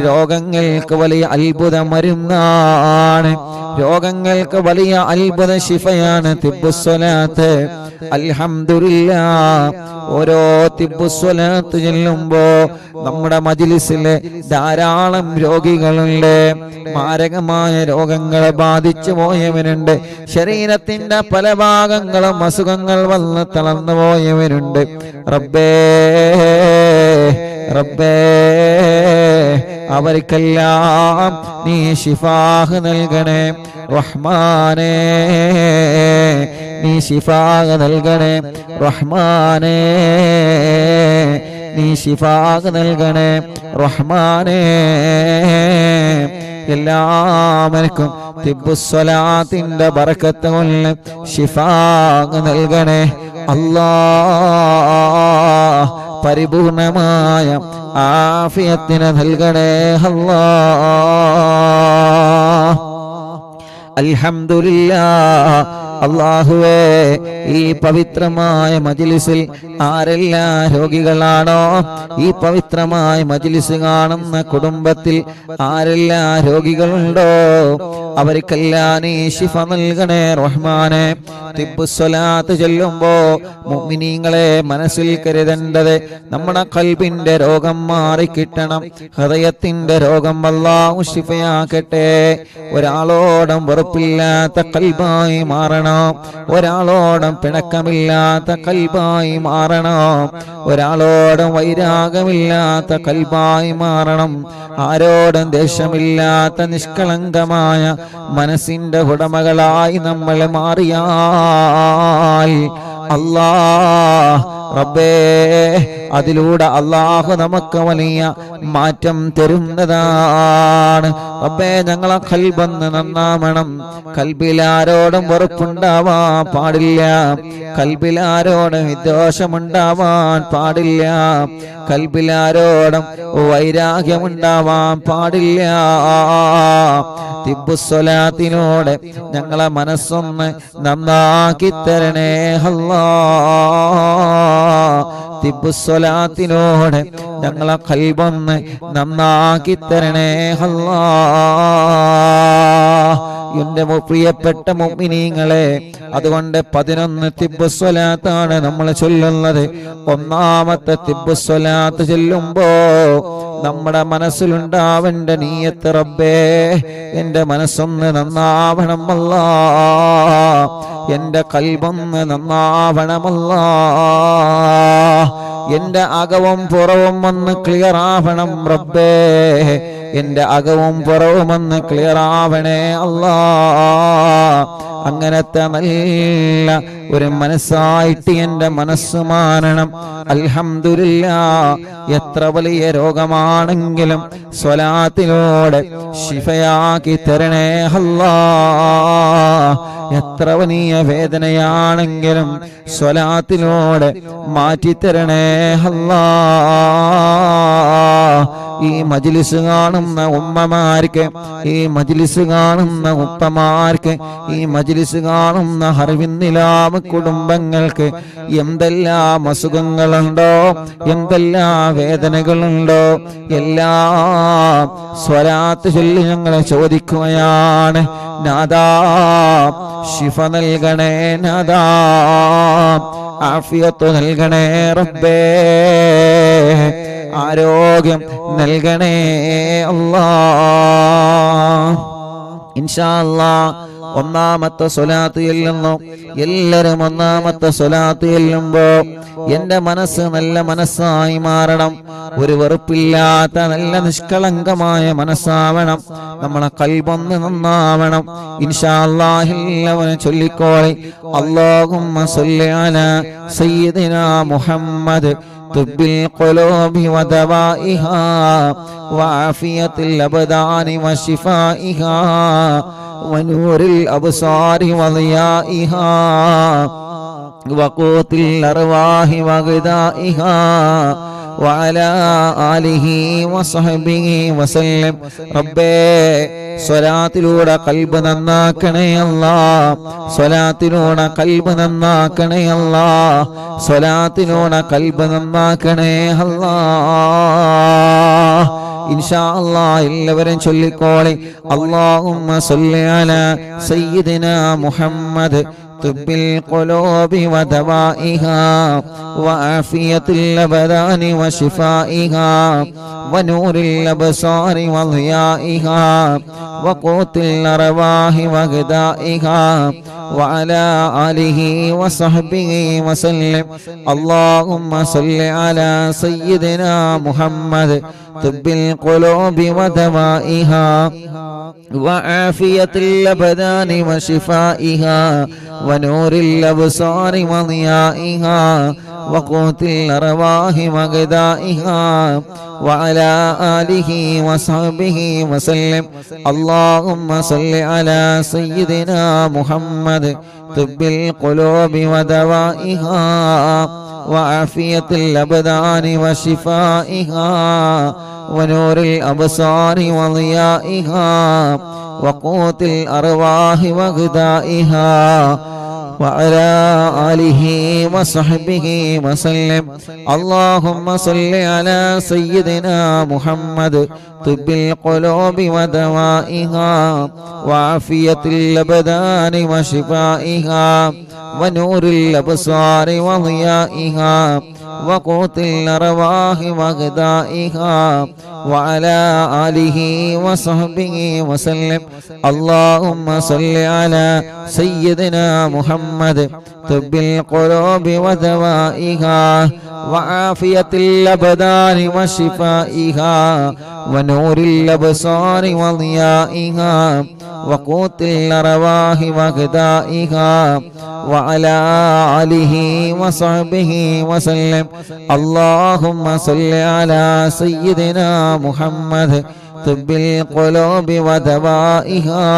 രോഗങ്ങൾക്ക് വലിയ അത്ഭുത മരുന്നാണ്, രോഗങ്ങൾക്ക് വലിയ അത്ഭുത ശിഫയാണ് തിബ്ബുസ്സലാത്ത്. അൽഹംദുലില്ലാഹ്, ഓരോ തിബ്ബുസ്സലാത്ത് ചെല്ലുമ്പോ നമ്മുടെ മജ്ലിസിലെ ധാരാളം രോഗികളുണ്ട്. മാരകമായ രോഗങ്ങളെ ബാധിച്ചു പോയവരുണ്ട്, ശരീരത്തിന്റെ പല ഭാഗങ്ങളും അസുഖങ്ങൾ വന്ന് തളർന്നു പോയവരുണ്ട്. റബ്ബേ റബ്ബേ, അവർക്കെല്ലാം നീ ശിഫാഹ് നൽകണേ റഹ്മാനേ, നീ ശിഫാഹ് നൽകണേ റഹ്മാനേ, നീ ശിഫാഹ് നൽകണേ റഹ്മാനേ. എല്ലാവർക്കും തിബ്ബുസ്സലാത്തിന്റെ ബറക്കത്ത് കൊണ്ട് ശിഫാഹ് നൽകണേ അല്ലാഹ്. പരിപൂർണമായ ആഫിയത്തിനെ നൽകണേ അല്ലാഹ്. അൽഹംദുലില്ലാഹ്. അല്ലാഹുവേ, ഈ പവിത്രമായ മജ്ലിസിൽ ആരെല്ലാം രോഗികളാണോ, ഈ പവിത്രമായ മജ്ലിസ് കാണുന്ന കുടുംബത്തിൽ ആരെല്ലാം രോഗികളുണ്ടോ, അവർക്കെല്ലാം നീ ശിഫ നൽകണേ റഹ്മാനെ. തിബ്ബുസ്സലാത്ത് ചൊല്ലുമ്പോ മുഅ്മിനീങ്ങളെ മനസ്സിൽ കരുതേണ്ടത് നമ്മുടെ ഖൽബിന്റെ രോഗം മാറിക്കിട്ടണം, ഹൃദയത്തിന്റെ രോഗം അല്ലാഹു ശിഫയാക്കട്ടെ. ഒരാളോടും വെറുപ്പില്ലാത്ത ഖൽബായി മാറണം, ഒരാളോടും പിണക്കമില്ലാത്ത ഖൽബായി മാറണം, ഒരാളോടും വൈരാഗമില്ലാത്ത ഖൽബായി മാറണം, ആരോടും ദേഷ്യമില്ലാത്ത നിഷ്കളങ്കമായ മനസ്സിന്റെ ഉടമകളായി നമ്മൾ മാറിയാൽ അല്ലാഹ് റബ്ബേ, അതിലൂടെ അല്ലാഹു നമുക്ക് വലിയ മാറ്റം തരുന്നതാണ്. റബ്ബേ, ഞങ്ങളെ ഖൽബൊന്ന് നന്നാവണം. കൽബിലാരോടും വെറുപ്പുണ്ടാവാൻ പാടില്ല, കൽബിലാരോടും വിദ്വേഷമുണ്ടാവാൻ പാടില്ല, കൽബിലാരോടും വൈരാഗ്യമുണ്ടാവാൻ പാടില്ല. തിബ്ബുസ്സലാത്തിനോട് ഞങ്ങളെ മനസ്സൊന്ന് നന്നാക്കി തരണേ അല്ലാഹ്. തിബ്ബുസ്സലാത്തിനോട് ഞങ്ങളെ ഖൽബൊന്ന് നന്നാക്കി തരണേ അല്ലാഹ്. എന്റെ പ്രിയപ്പെട്ട മുഅ്മിനീങ്ങളെ, അതുകൊണ്ട് 11 തിബ്ബുസ്സലാത്താണ് നമ്മൾ ചൊല്ലുന്നത്. ഒന്നാമത്തെ തിബ്ബുസ്സലാത്ത് ചൊല്ലുമ്പോ നമ്മുടെ മനസ്സിലുണ്ടാവേണ്ട നിയ്യത്ത്, റബ്ബേ എന്റെ മനസ്സൊന്ന് നന്നാവണം അല്ലാഹ്, എന്റെ ഖൽബൊന്ന് നന്നാവണം അല്ലാഹ്, എന്റെ അകവും പുറവും ഒന്ന് ക്ലിയർ ആവണം റബ്ബേ, എന്റെ അകവും പുറവും ഒന്ന് ക്ലിയർ ആവണേ അല്ലാഹ്. അങ്ങനത്തെ നല്ല ഒരു മനസ്സായിട്ട് എന്റെ മനസ്സ് മാറണം. അൽഹംദുലില്ലാഹ്, എത്ര വലിയ രോഗമാണെങ്കിലും സ്വലാത്തിലൂടെ ശിഫയാക്കി തരണേ അല്ലാഹ്. എത്ര വലിയ വേദനയാണെങ്കിലും സ്വലാത്തിലൂടെ മാറ്റിത്തരണേ അല്ലാഹ്. ഈ മജ്ലിസ് കാണുന്ന ഉമ്മമാർക്ക്, ഈ മജ്ലിസ് കാണുന്ന ഉപ്പമാർക്ക്, ഈ മജ്ലിസ് കാണുന്ന ഹർവിന്നിലാമ കുടുംബങ്ങൾക്ക് എന്തെല്ലാം അസുഖങ്ങളുണ്ടോ, എന്തെല്ലാം വേദനകളുണ്ടോ, എല്ലാം സ്വലാത്ത് ചൊല്ലി ഞങ്ങളെ ചോദിക്കുകയാണ്. നാദാ ശിഫ നൽകണേ, നാദാ ആഫിയത്ത് നൽകണേ റബ്ബേ, ആരോഗ്യം നൽകണേ അല്ലാഹ്. ഇൻഷാ അല്ലാഹ് ഒന്നാമത്തെ സ്വലാത്ത് ചെല്ലുന്നു. എല്ലാവരും ഒന്നാമത്തെ സ്വലാത്ത് ചെല്ലുമ്പോ എന്റെ മനസ്സ് നല്ല മനസ്സായി മാറണം, ഒരു വെറുപ്പില്ലാത്ത നല്ല നിഷ്കളങ്കമായ മനസ്സാവണം, നമ്മളെ ഖൽബൊന്ന് നന്നാവണം. ഇൻഷാ അല്ലാഹ് എല്ലാവരും ചൊല്ലിക്കോളി. അല്ലാഹുമ്മ സ്വല്ലി അലാ സയ്യിദിനാ മുഹമ്മദ് طب القلوب ودوائها وعافية الأبدان وشفائها ونور الأبصار وضيائها وقوت الأرواح وغذائها وعلى آله وصحبه وسلم. ربي സ്വലാത്തിലൂടെ ഖൽബ് നന്നാക്കണേ അല്ലാഹ്, സ്വലാത്തിലൂടെ ഖൽബ് നന്നാക്കണേ അല്ലാഹ്, സ്വലാത്തിലൂടെ ഖൽബ് നന്നാക്കണേ അല്ലാഹ്. ഇൻഷാ അല്ലാഹ് എല്ലാവരും ചൊല്ലിക്കോളി. അല്ലാഹുമ്മ സ്വല്ലി അലാ സയ്യിദിനാ മുഹമ്മദ് طب القلوب ودوائها وعافية الأبدان وشفائها ونور الأبصار وضيائها وقوت الأرواح وغذائها وعلى آله وصحبه وسلم. اللهم صل على سيدنا محمد طب القلوب ودوائها وعافية الأبدان وشفائها ونور الأبصار وضيائها وقوت الأرواح وغذائها وعلى آله وصحبه وسلم. اللهم صل على سيدنا محمد طب القلوب ودوائها وعافية الأبدان وشفائها ونور الأبصار وضيائها وقوت الأرواح وغذائها وعلى آله وصحبه وسلم. اللهم صل على سيدنا محمد طب القلوب ودوائها وعافية الأبدان وشفائها ونور الأبصار وضيائها وقوت الأرواح وغذائها وعلى آله وصحبه وسلم. اللهم صل على سيدنا محمد طب القلوب ودوائها وعافية الأبدان وشفائها ونور الأبصار وضيائها وقوت الأرواح وغذائها وعلى آله وصحبه وسلم. اللهم صل على سيدنا محمد طب القلوب ودوائها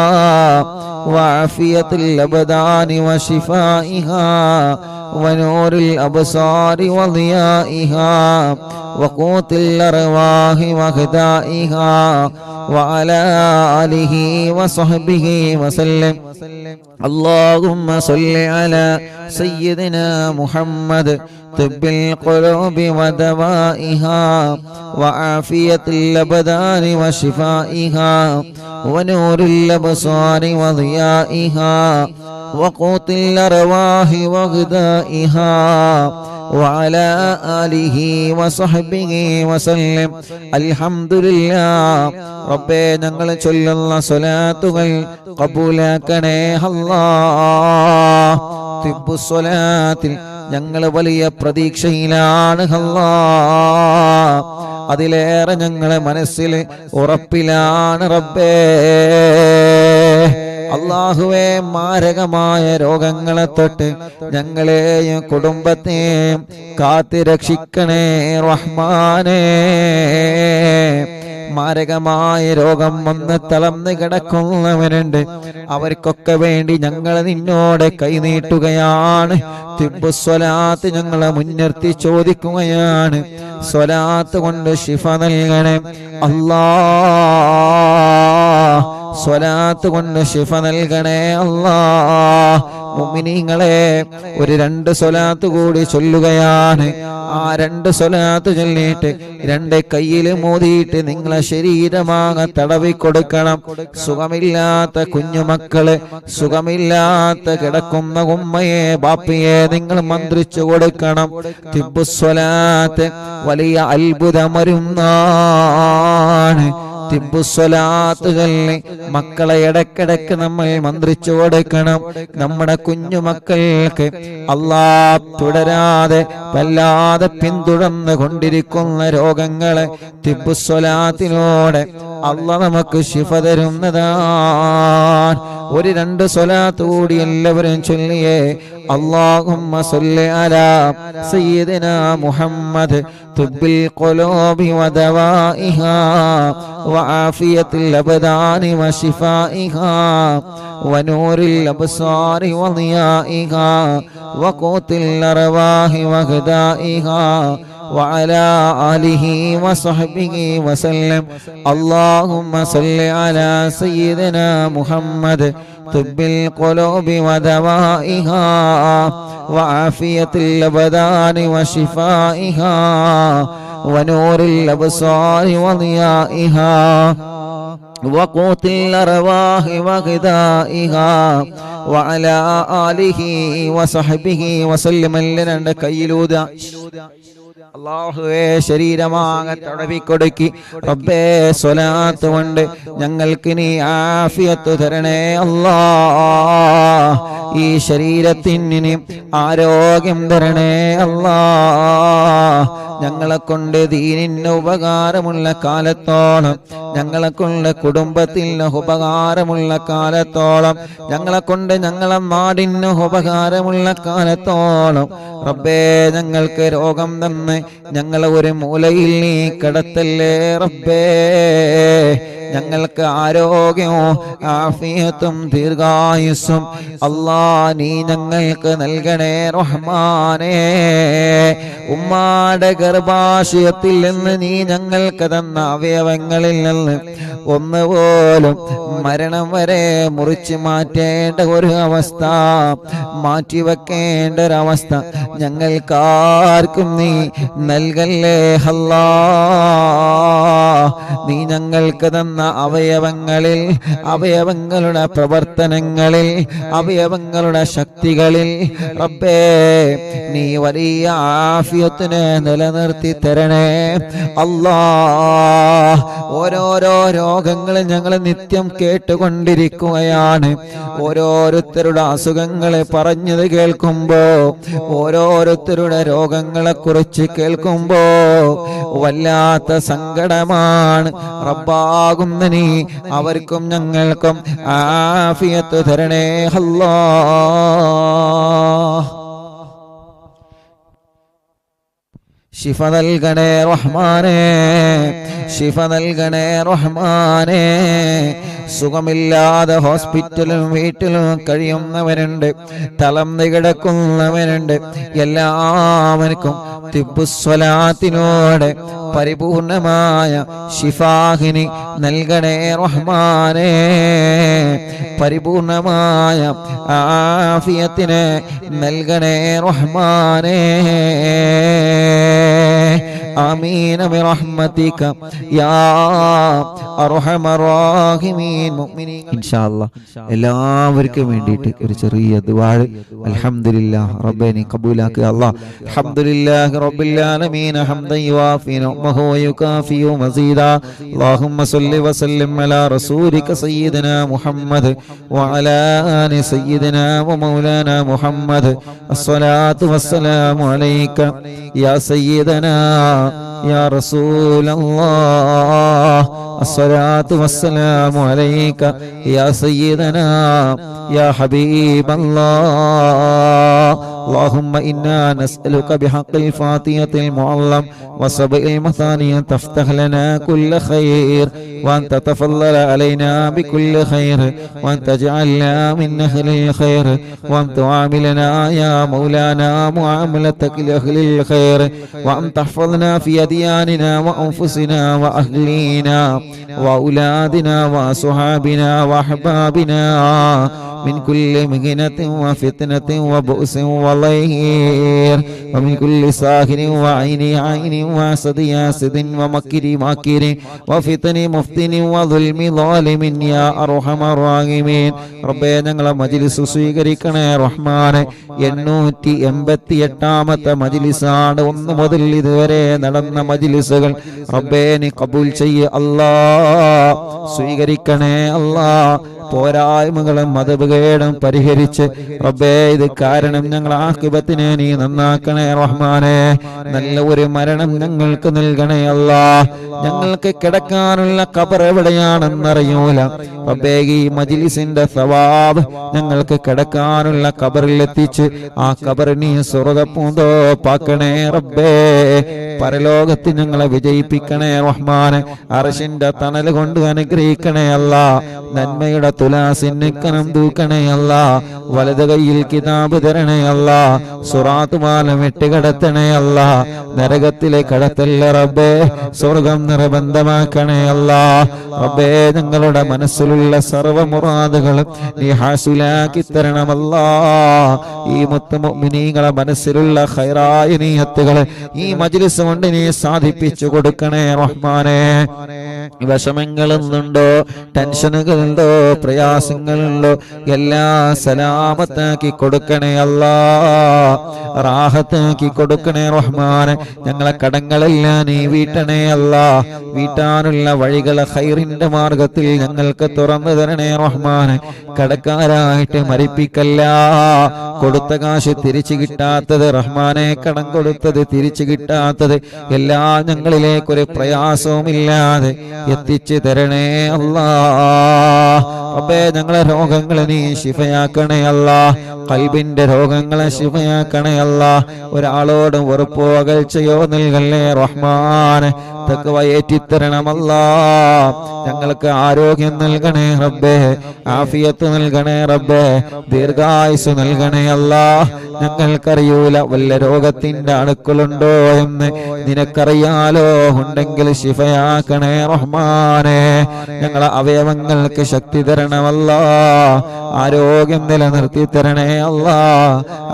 وعافية الأبدان وشفائها ونور الأبصار وضيائها وقوت الأرواح وغذائها وعلى آله وصحبه وسلم. اللهم صل على سيدنا محمد طب القلوب ودوائها وعافية الأبدان وشفائها ونور الأبصار وضيائها وقوت الأرواح وغذائها وعلى آله وصحبه وسلم. الحمد لله. റബ്ബേ, ഞങ്ങൾ ചൊല്ലുന്ന സ്വലാത്തുകൾ കബൂലാക്കണേ അല്ലാഹ്. തിബ്ബുസ്വലാത്തിൽ ഞങ്ങൾ വലിയ പ്രതീക്ഷയിലാണ് അല്ലാഹ്. അതിലേറെ ഞങ്ങളെ മനസ്സിൽ ഉറപ്പിലാണ് റബ്ബേ. അല്ലാഹുവേ, മാരകമായ രോഗങ്ങളെ തൊട്ട് ഞങ്ങളെയും കുടുംബത്തെയും കാത്തുരക്ഷിക്കണേ റഹ്മാനേ. മാരകമായ രോഗം വന്ന് തളർന്ന് കിടക്കുന്നവരുണ്ട്. അവർക്കൊക്കെ വേണ്ടി ഞങ്ങൾ നിന്നോട് കൈനീട്ടുകയാണ്. തിബ്ബുസ്വലാത്ത് ഞങ്ങളെ മുൻനിർത്തി ചോദിക്കുകയാണ്. സ്വലാത്ത് കൊണ്ട് ശിഫ നൽകണേ അല്ലാഹ്. സ്വലാത്ത് കൊണ്ട് ശിഫ നൽകണേ അല്ലാഹ്. മുഅ്മിനീങ്ങളെ, ഒരു 2 സ്വലാത്ത് കൂടി ചൊല്ലുകയാണ്. ആ 2 സ്വലാത്ത് ചൊല്ലിയിട്ട് 2 കയ്യിൽ മോദിയിട്ട് നിങ്ങളെ ശരീരമാകെ തടവി കൊടുക്കണം. സുഖമില്ലാത്ത കുഞ്ഞുമക്കള്, സുഖമില്ലാത്ത കിടക്കുന്ന ഉമ്മയെ ബാപ്പയെ നിങ്ങൾ മന്ത്രിച്ചു കൊടുക്കണം. തിബ്ബുസ്വലാത്ത് വലിയ അത്ഭുതമരുന്നാണ്. തിബ്ബുസ്വലാത്ത് ചൊല്ലി മക്കളെ ഇടക്കിടക്ക് നമ്മൾ മന്ത്രിച്ചു കൊടുക്കണം. നമ്മുടെ കുഞ്ഞുമക്കൾക്ക് അല്ലാഹ് തുടരാതെ വല്ലാതെ പിന്തുടർന്ന് കൊണ്ടിരിക്കുന്ന രോഗങ്ങളെ തിബ്ബുസ്വലാത്തിലൂടെ അല്ലാഹ് നമുക്ക് ശിഫ തരുന്നതാണ്. ഒരു 2 സ്വലാത്ത് കൂടി എല്ലാവരും ചൊല്ലിയേ. اللهم صل على سيدنا محمد طب القلوب ودوائها وعافية الأبدان وشفائها ونور الأبصار وضيائها وقوت الأرواح وغذائها وعلى آله وصحبه وسلم. اللهم صل على سيدنا محمد طب القلوب ودوائها وعافية الأبدان وشفائها ونور الأبصار وضيائها وقوت الأرواح وغذائها وعلى آله وصحبه وسلم لنا കയ്യിലൂത അല്ലാഹുവേ ശരീരമാകെ തടവിക്കൊടുക്കി റബ്ബേ സ്വലാത്ത് കൊണ്ട് ഞങ്ങൾക്ക് നീ ആഫിയത്ത് തരണേ അല്ലാഹ് ഈ ശരീരത്തിന് ആരോഗ്യം തരണേ അല്ലാഹ് ഞങ്ങളെ കൊണ്ട് ദീനിന് ഉപകാരമുള്ള കാലത്തോളം ഞങ്ങളെ കൊണ്ട് കുടുംബത്തിന് ഉപകാരമുള്ള കാലത്തോളം ഞങ്ങളെ കൊണ്ട് ഞങ്ങളെ നാടിന് ഉപകാരമുള്ള കാലത്തോളം റബ്ബേ ഞങ്ങൾക്ക് രോഗം തന്ന് ഞങ്ങളെ ഒരു മൂലയിൽ നീ കിടത്തല്ലേ റബ്ബേ ഞങ്ങൾക്ക് ആരോഗ്യവും ആഫിയത്തും ദീർഘായുസ്സും അല്ലാ നീ ഞങ്ങൾക്ക് നൽകണേ റഹ്മാനേ ഉമ്മാടെ ഗർഭാശയത്തിൽ നിന്ന് നീ ഞങ്ങൾക്ക് തന്ന അവയവങ്ങളിൽ നിന്ന് ഒന്നുപോലും മരണം വരെ മുറിച്ച് മാറ്റേണ്ട ഒരു അവസ്ഥ മാറ്റിവെക്കേണ്ട ഒരവസ്ഥ ഞങ്ങൾക്കാർക്കും നീ നൽകല്ലേ അല്ലാ നീ ഞങ്ങൾക്ക് തന്ന അവയവങ്ങളിൽ അവയവങ്ങളുടെ പ്രവർത്തനങ്ങളിൽ അവയവങ്ങളുടെ ശക്തികളിൽ റബ്ബേ നീ വലിയ ആഫിയത്തിനെ നിലനിർത്തി തരണേ അല്ലാഹ് ഓരോരോ രോഗങ്ങൾ ഞങ്ങൾ നിത്യം കേട്ടുകൊണ്ടിരിക്കുകയാണ് ഓരോരുത്തരുടെ അസുഖങ്ങളെ പറഞ്ഞത് കേൾക്കുമ്പോ ഓരോരുത്തരുടെ രോഗങ്ങളെ കുറിച്ച് കേൾക്കുമ്പോ വല്ലാത്ത സങ്കടമാണ് റബ്ബാകുന്ന നീ അവർക്കും ഞങ്ങൾക്കും ആഫിയത്ത് തരണേ അല്ലാഹ് ശിഫ നൽകണേ റഹ്മാനേ ശിഫ നൽകണേ റഹ്മാനേ സുഖമില്ലാതെ ഹോസ്പിറ്റലും വീട്ടിലും കഴിയുന്നവരുണ്ട് തളർന്നു കിടക്കുന്നവരുണ്ട് എല്ലാവർക്കും തിബ്ബുസ്വലാത്തിനോട് പരിപൂർണമായ ശിഫാഹിനി നൽകണേ റഹ്മാനേ പരിപൂർണമായ ആഫിയത്തിനെ നൽകണേ റഹ്മാനേ ആമീൻ ബിറഹ്മതിക യാ അർഹമർ റഹീമീൻ മുഅ്മിനീൻ ഇൻഷാ അല്ലാഹ് എല്ലാവർക്കും വേണ്ടിയിട്ട് ഒരു ചെറിയ ദുആ അൽഹംദുലില്ലാഹ് റബ്ബേ നീ ഖബൂലാക്കുക അല്ലാഹ് അൽഹംദുലില്ലാഹി റബ്ബിൽ ആലമീൻ ഹംദൻ യുവാഫി നിഅമഹു വയുകാഫി മസീദാ അല്ലാഹുമ്മ സ്വല്ലി വസല്ലിം അലാ റസൂലിക സയ്യിദനാ മുഹമ്മദ് വഅലാ ആലി സയ്യിദനാ വമൗലാനാ മുഹമ്മദ് അസ്സലാത്തു വസ്സലാമു അലൈക യാ സയ്യിദനാ يا رسول الله الصلاة والسلام عليك يا سيدنا يا حبيب الله اللهم إنا نسألك بحق الفاتحة المعلم وسبع المثاني تفتح لنا كل خير وأن تتفضل علينا بكل خير وأن تجعلنا من أهل الخير وأن تعاملنا يا مولانا معاملتك لأهل الخير وأن تحفظنا في أدياننا وأنفسنا وأهلينا وأولادنا وصحابنا وأحبابنا من كل مهنة وفتنة وبؤس وضير ومن كل ساهر وعين عين وحسد حاسد ومكر ماكر وفتن مفتن وظلم ظالم يا أرحم الراحمين ربنا ഞങ്ങളെ മജ്ലിസ് സ്വീകരിക്കണേ റഹ്മാനെ 888ാമത്തെ മജ്ലിസാണ് ഒന്ന് മുതൽ ഇതുവരെ നടന്ന മജ്ലിസുകൾ റബ്ബേ നീ കബൂൽ ചെയ്യ അല്ലാഹ് സ്വീകരിക്കണേ അല്ലാഹ് പോരായ്മകളും മതഭേദം പരിഹരിച്ച് റബ്ബേ ഇത് കാരണം ഞങ്ങൾ ആഖിബത്തിനെ നീ നന്നാക്കണേ റഹ്മാനെ നല്ല ഒരു മരണം ഞങ്ങൾക്ക് നൽകണേ അല്ലാഹ് ഞങ്ങൾക്ക് കിടക്കാനുള്ള ഖബർ എവിടെയാണെന്നറിയൂല റബ്ബേ ഈ മജ്ലിസിന്റെ സവാബ് ഞങ്ങൾക്ക് കിടക്കാനുള്ള ഖബറിൽ എത്തിച്ച് ആ ഖബർ നീ സ്വർഗ്ഗപൂന്തോപ്പാക്കണേ റബ്ബേ പരലോകത്ത് ഞങ്ങളെ വിജയിപ്പിക്കണേ റഹ്മാനെ അർശിന്റെ തണൽ കൊണ്ട് അനുഗ്രഹിക്കണേ അനുഗ്രഹിക്കണേ അല്ല. നന്മയുടെ തുലാസിന് കനം തൂക്കണേ അല്ല. വലത് കൈയിൽ കിതാബ് തരണേ അല്ല. സുറാത്ത് പാലം ഇട്ടുകടത്തണേ അല്ല. നരകത്തിലെ കടത്തല്ല റബ്ബേ, സ്വർഗം നിർബന്ധമാക്കണേ അല്ല. റബ്ബേ, ഞങ്ങളുടെ മനസ്സിലുള്ള സർവ്വ മുറാദുകളും നീ ഹാസിലാക്കി തരണമല്ല. ഈ മുഅ്മിനീങ്ങളെ മനസ്സിലുള്ള ഖൈറായ നിയത്തുകൾ ഈ മജ്ലിസ് കൊണ്ട് നീ സാധിപ്പിച്ചു കൊടുക്കണേ റഹ്മാനേ. വിഷമങ്ങളുണ്ടോ, ടെൻഷനുകളുണ്ടോ, പ്രയാസങ്ങളുണ്ടോ, എല്ലാം സലാമത്താക്കി കൊടുക്കണേ അല്ലാ, റാഹത്താക്കി കൊടുക്കണേ റഹ്മാനെ. ഞങ്ങളെ കടങ്ങളെല്ലാം നീ വീട്ടണേ അല്ലാ. വീട്ടാനുള്ള വഴികളെ ഖൈറിന്റെ മാർഗത്തിൽ ഞങ്ങൾക്ക് തുറന്നു തരണേ റഹ്മാനെ. കടക്കാരായിട്ട് മരിപ്പിക്കല്ല. കൊടുത്ത കാശ് തിരിച്ചു കിട്ടാത്തത് റഹ്മാനെ, കടം കൊടുത്തത് തിരിച്ചു കിട്ടാത്തത് എല്ലാം ഞങ്ങളിലേക്കൊരു പ്രയാസവുമില്ലാതെ എത്തിച്ചു തരണേ അല്ലാ. റബ്ബേ, ഞങ്ങളെ രോഗങ്ങളെ നീ ശിഫയാക്കണേ അല്ലാ. ഖൽബിന്റെ രോഗങ്ങളെ ശിഫയാക്കണേ അല്ലാ. ഒരാളോടും വെറുപ്പോ അകൽച്ചയോ നൽകല്ലേ റഹ്മാനെ. തഖ്വ ഏറ്റിത്തരണമല്ലാ. ഞങ്ങൾക്ക് ആരോഗ്യം നൽകണേ റബ്ബേ, ആഫിയത്ത് നൽകണേ റബ്ബേ, ദീർഘായുസ് നൽകണേ അല്ലാ. ഞങ്ങൾക്കറിയൂല വല്ല രോഗത്തിന്റെ അണുക്കളുണ്ടോ എന്ന്, നിനക്കറിയാലോ. ഉണ്ടെങ്കിൽ ശിഫയാക്കണേ റഹ്മാനെ. ഞങ്ങളെ അവയവങ്ങൾക്ക് ശക്തി തരണമല്ലാ. ആരോഗ്യം നിലനിർത്തി തരണേ അല്ലാ.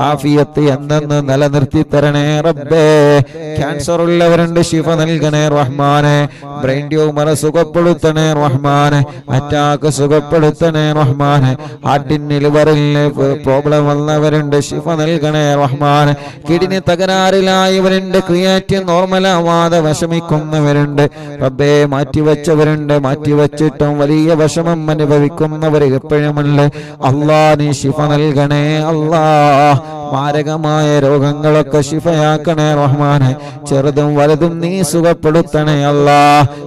ആഫിയത്ത് എന്തെന്ന് നിലനിർത്തി തരണേ റബ്ബേ. ക്യാൻസർ ഉള്ളവരുണ്ട്, ശിഫ നൽകണേ റഹ്മാനെ. ബ്രെയിൻ ട്യൂമർ സുഖപ്പെടുത്തണേ റഹ്മാനെ. അറ്റാക്ക് സുഖപ്പെടുത്തണേ റഹ്മാനെ. ഹാർട്ടിന് ലിവറിന് പ്രോബ്ലം വന്നവരുണ്ട്, ശിഫ നൽകണേ റഹ്മാനെ. കിഡ്നി തകരാറിലായവരുണ്ട്, ക്രിയാറ്റിൻ നോർമലാവാതെ വിഷമിക്കുന്നവരുണ്ട് റബ്ബേ. മാറ്റിവെച്ചവരുണ്ട്, മാറ്റിവെച്ചിട്ടും വലിയ വിഷമം അനുഭവിക്കുന്നവർ എപ്പോഴുമുണ്ട്. അല്ലാ, നീ ശിഫ നൽകണേ അല്ലാ. മാരകമായ രോഗങ്ങളൊക്കെ ശിഫയാക്കണേ റഹ്മാനെ. ചെറുതും വലുതും നീ സുഖപ്പെടുത്തണേ അല്ലാ.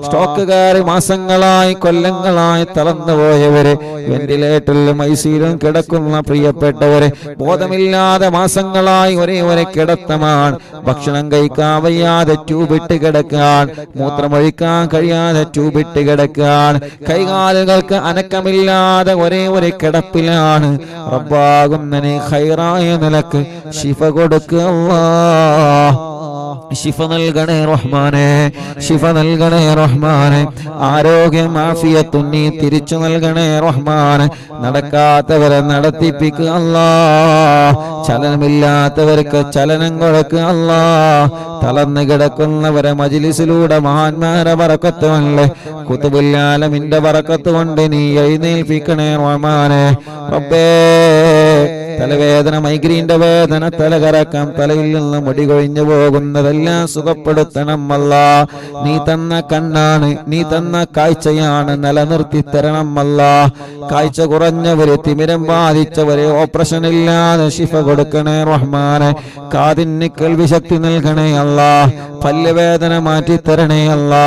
സ്റ്റോക്കുകാർ മാസങ്ങളായി കൊല്ലങ്ങളായി തളർന്നുപോയവര്, വെന്റിലേറ്ററിലും ഐസിയിലും കിടക്കുന്ന പ്രിയപ്പെട്ടവര്, ബോധമില്ലാതെ മാസങ്ങളായി ഒരേ കിടത്തമാണ്. ഭക്ഷണം കഴിക്കാൻ വയ്യാതെ ട്യൂബിട്ട് കിടക്കാൻ, മൂത്രമൊഴിക്കാൻ കഴിയാതെ ട്യൂബിട്ട് കിടക്കാൻ, കൈകാലുകൾക്ക് അനക്കമില്ലാതെ ഒരേ കിടപ്പിലാണ്. റബ്ബാകുന്ന നീ ഖൈറായ നിലക്ക് ശിഫ കൊടുക്കുക അല്ലാഹ്. ശിഫ നൽകണേ റഹ്മാനെ, ശിഫ നൽകണേ റഹ്മാനെ. ആരോഗ്യം ആഫിയത്തും നീ തിരിച്ചു നൽകണേ റഹ്മാനെ. നടക്കാത്തവരെ നടത്തിപ്പിക്കുക അല്ലാ. ചലനമില്ലാത്തവർക്ക് ചലനം കൊടുക്കുക അല്ലാ. തളർന്നു കിടക്കുന്നവരെ മജ്ലിസിലൂടെ മഹാന്മാരെ ബറക്കത്ത് കൊണ്ട്, ഖുതുബുൽ ആലമിന്റെ ബറക്കത്ത് കൊണ്ട് നീ എഴുന്നേൽപ്പിക്കണേ റഹ്മാനെ. റബ്ബേ, തലവേദന, മൈഗ്രീന്റെ വേദന, തലകറക്കം, തലയിൽ നിന്ന് മുടി കൊഴിഞ്ഞു പോകുന്നതെല്ലാം സുഖപ്പെടുത്തണം അല്ലാ. നീ തന്ന കണ്ണാണ്, നീ തന്ന കാഴ്ചയാണ്, നിലനിർത്തി തരണം അല്ലാ. കാഴ്ച കുറഞ്ഞവര്, തിമിരം ബാധിച്ചവര്, ഓപ്പറേഷൻ ഇല്ലാതെ ശിഫ കൊടുക്കണേ റഹ്മാനെ. കാതിന് കേൾവി ശക്തി നൽകണേ അല്ലാ. പല്ലുവേദന മാറ്റി തരണേ അല്ലാ.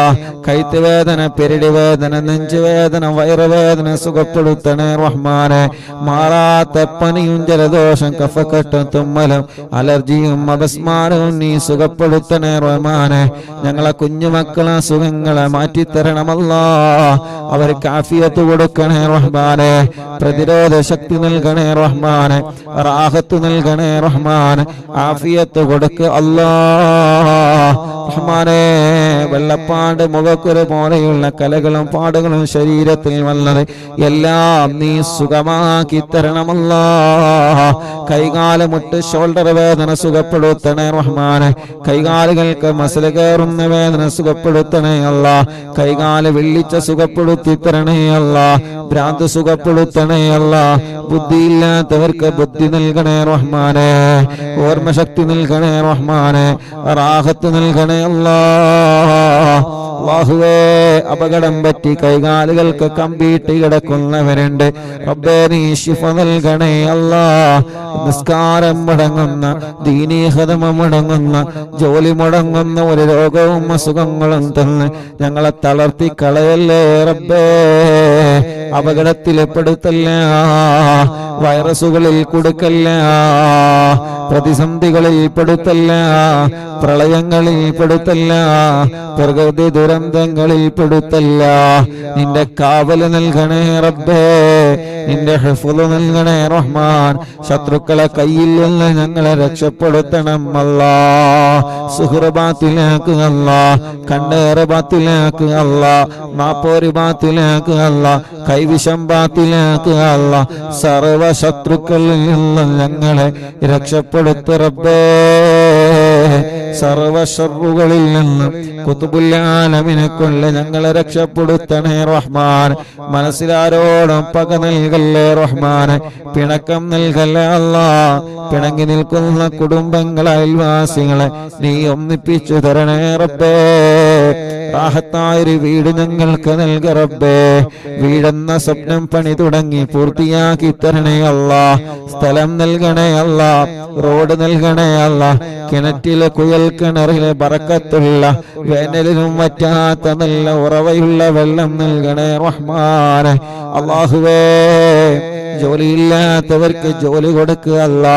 കൈത്ത് വേദന, പെരടി വേദന, നെഞ്ചുവേദന, വയറുവേദന സുഖപ്പെടുത്തണേ റഹ്മാനെ. മാറാത്ത പനിയും ജലദോഷം, കഫക്കെട്ടും, തുമ്മലും, അലർജിയും, അപസ്മാരവും നീ സുഖപ്പെടുത്തണേ റഹ്മാനെ. ഞങ്ങളെ കുഞ്ഞുമക്കളെ സുഖങ്ങളെ മാറ്റിത്തരണമല്ലാ. അവർക്ക് ആഫിയത്ത് കൊടുക്കണേ റഹ്മാനെ. പ്രതിരോധ ശക്തി നൽകണേ റഹ്മാനെ. റാഹത്ത് നൽകണേ റഹ്മാനെ. ആഫിയത്ത് കൊടുക്ക അല്ലാ റഹ്മാനെ. വെള്ളപ്പാട്, മുഖക്കുരു പോലെയുള്ള കലകളും പാടുകളും ശരീരത്തിൽ വന്നത് എല്ലാം നീ സുഖമാക്കി തരണമല്ലാ. കൈകാല് മുട്ട്, ഷോൾഡർ വേദന സുഖപ്പെടുത്തണേ റഹ്മാനെ. കൈകാലുകൾക്ക് മസിൽ കയറുന്ന വേദന സുഖപ്പെടുത്തണേ അല്ലാ. കൈകാല് വെള്ളിച്ച സുഖപ്പെടുത്തി തരണേ അല്ലാ. ഭ്രാന്ത് സുഖപ്പെടുത്തണേ അല്ലാ. ബുദ്ധിയില്ലാത്തവർക്ക് ബുദ്ധി നൽകണേ റഹ്മാനെ. ഓർമ്മശക്തി നൽകണേ റഹ്മാനെ. റാഹത്ത് നൽകണേ അല്ലാ. അല്ലാഹുവേ, അപകടം പറ്റി കൈകാലുകൾക്ക് കമ്പിയിട്ട് കിടക്കുന്നവരുണ്ട് റബ്ബേ, നീ ശിഫ നൽകണേ അല്ലാ. നിസ്കാരം മുടങ്ങുന്ന, ദീനീ ഖദമം മുടങ്ങുന്ന, ജോലി മുടങ്ങുന്ന ഒരു രോഗവും അസുഖങ്ങളും തന്ന് ഞങ്ങളെ തളർത്തി കളയല്ലേ റബ്ബേ. അപകടത്തിൽ പെടുത്തല്ല, വൈറസുകളിൽ കൊടുക്കല്ല, പ്രതിസന്ധികളിൽ പെടുത്തല്ല, പ്രളയങ്ങളിൽ പെടുത്തല്ല, പ്രകൃതി ദുരന്തങ്ങളിൽ പെടുത്തല്ല. നിന്റെ കാവല് നൽകണേ റബ്ബേ, നിന്റെ ഹിഫ്ള് നൽകണേ റഹ്മാൻ. ശത്രുക്കളെ കയ്യിൽ നിന്ന് ഞങ്ങളെ രക്ഷപ്പെടുത്തണം അല്ലാ. സുഹൃ ബാത്തിലാക്ക് അല്ലാ, കണ്ണേറ് ബാത്തിലാക്ക് അല്ലാ, നാപ്പോര് ബാത്തിലാക്ക് അല്ലാ, കൈവിഷം ബാത്തിലാക്ക് അല്ലാ. സർവ ശത്രുക്കളിൽ നിന്ന് ഞങ്ങളെ രക്ഷപ്പെടുത്ത റബ്ബേ. സർവ ശർറുകളിൽ നിന്ന് ഖുതുബുൽ ആലമിനെ കൊണ്ട് ഞങ്ങളെ രക്ഷപ്പെടുത്തണേ റഹ്മാൻ. മനസ്സിലാരോടും പക നൽകല്ലേ റഹ്മാൻ, പിണക്കം നൽകല്ലേ അല്ലാ. പിണങ്ങി നിൽക്കുന്ന കുടുംബങ്ങളെ അയൽവാസികളെ നീ ഒന്നിപ്പിച്ചു തരണേ റബ്ബേ. റാഹത്തായൊരു വീട് ഞങ്ങൾക്ക് നൽക റബ്ബേ. വീടെന്ന സ്വപ്നം പണി തുടങ്ങി പൂർത്തിയാക്കി തരണേ അല്ലാ. സ്ഥലം നൽകണേ അല്ലാ, റോഡ് നൽകണേ അല്ലാ. കിണറ്റിലെ കുയൽ കിണറിലെ ബറക്കത്തുള്ള വേനലിനും വറ്റാത്ത നല്ല ഉറവയുള്ള വെള്ളം നൽകണേ റഹ്മാനെ. അല്ലാഹുവേ, ജോലിയില്ലാത്തവർക്ക് ജോലി കൊടുക്കുക അല്ലാ.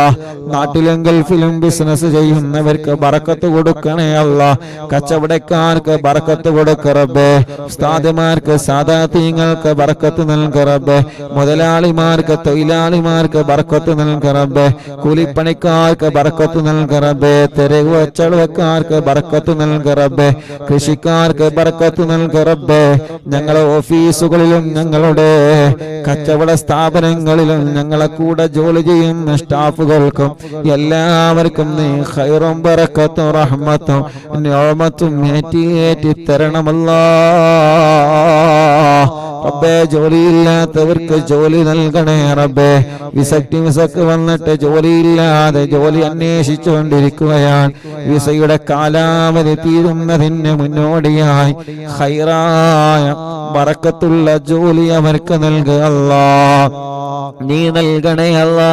നാട്ടിലും ഗൾഫിലും ബിസിനസ് ചെയ്യുന്നവർക്ക് ബറക്കത്ത് കൊടുക്കണേ അല്ലാ. കച്ചവടക്കാർക്ക് ബറക്കത്ത് കൊടുക്ക റബ്ബേ. ഉസ്താദുമാർക്ക് സാദാതീങ്ങൾക്ക് ബറക്കത്ത് നൽക റബ്ബേ. മുതലാളിമാർക്ക് തൊഴിലാളിമാർക്ക് ബറക്കത്ത് നൽക റബ്ബേ. കൂലിപ്പണിക്കാർക്ക് ബറക്കത്ത് നൽക റബ്ബേ. തെരുവ് കച്ചവടക്കാർക്ക് ബറക്കത്ത് നൽക റബ്ബേ. കൃഷിക്കാർക്ക് ബറക്കത്ത് നൽക റബ്ബേ. ഞങ്ങളെ ഓഫീസുകളിലും ഞങ്ങളുടെ കച്ചവട സ്ഥാപനങ്ങളിലും ഞങ്ങളെ കൂടെ ജോലി ചെയ്യുന്ന സ്റ്റാഫുകൾക്കും എല്ലാവർക്കും നീ ഖൈറും ബറക്കത്തും റഹ്മത്തും നിഅമത്തും ഏറ്റി തരണമല്ലാ. റബ്ബേ, ജോലിയില്ലാത്തവർക്ക് ജോലി നൽകണേ റബ്ബേ. വിസക്ക് വന്നിട്ട് ജോലിയില്ലാതെ ജോലി അന്വേഷിച്ചുകൊണ്ടിരിക്കുകയാണ്. വിസയുടെ കാലാവധി തീരുന്നതിന് മുന്നോടിയായി ഖൈറായ ബറക്കത്തുള്ള ജോലി അവർക്ക് നൽകുക അല്ലാ. നീ നൽകണേ അല്ലാ,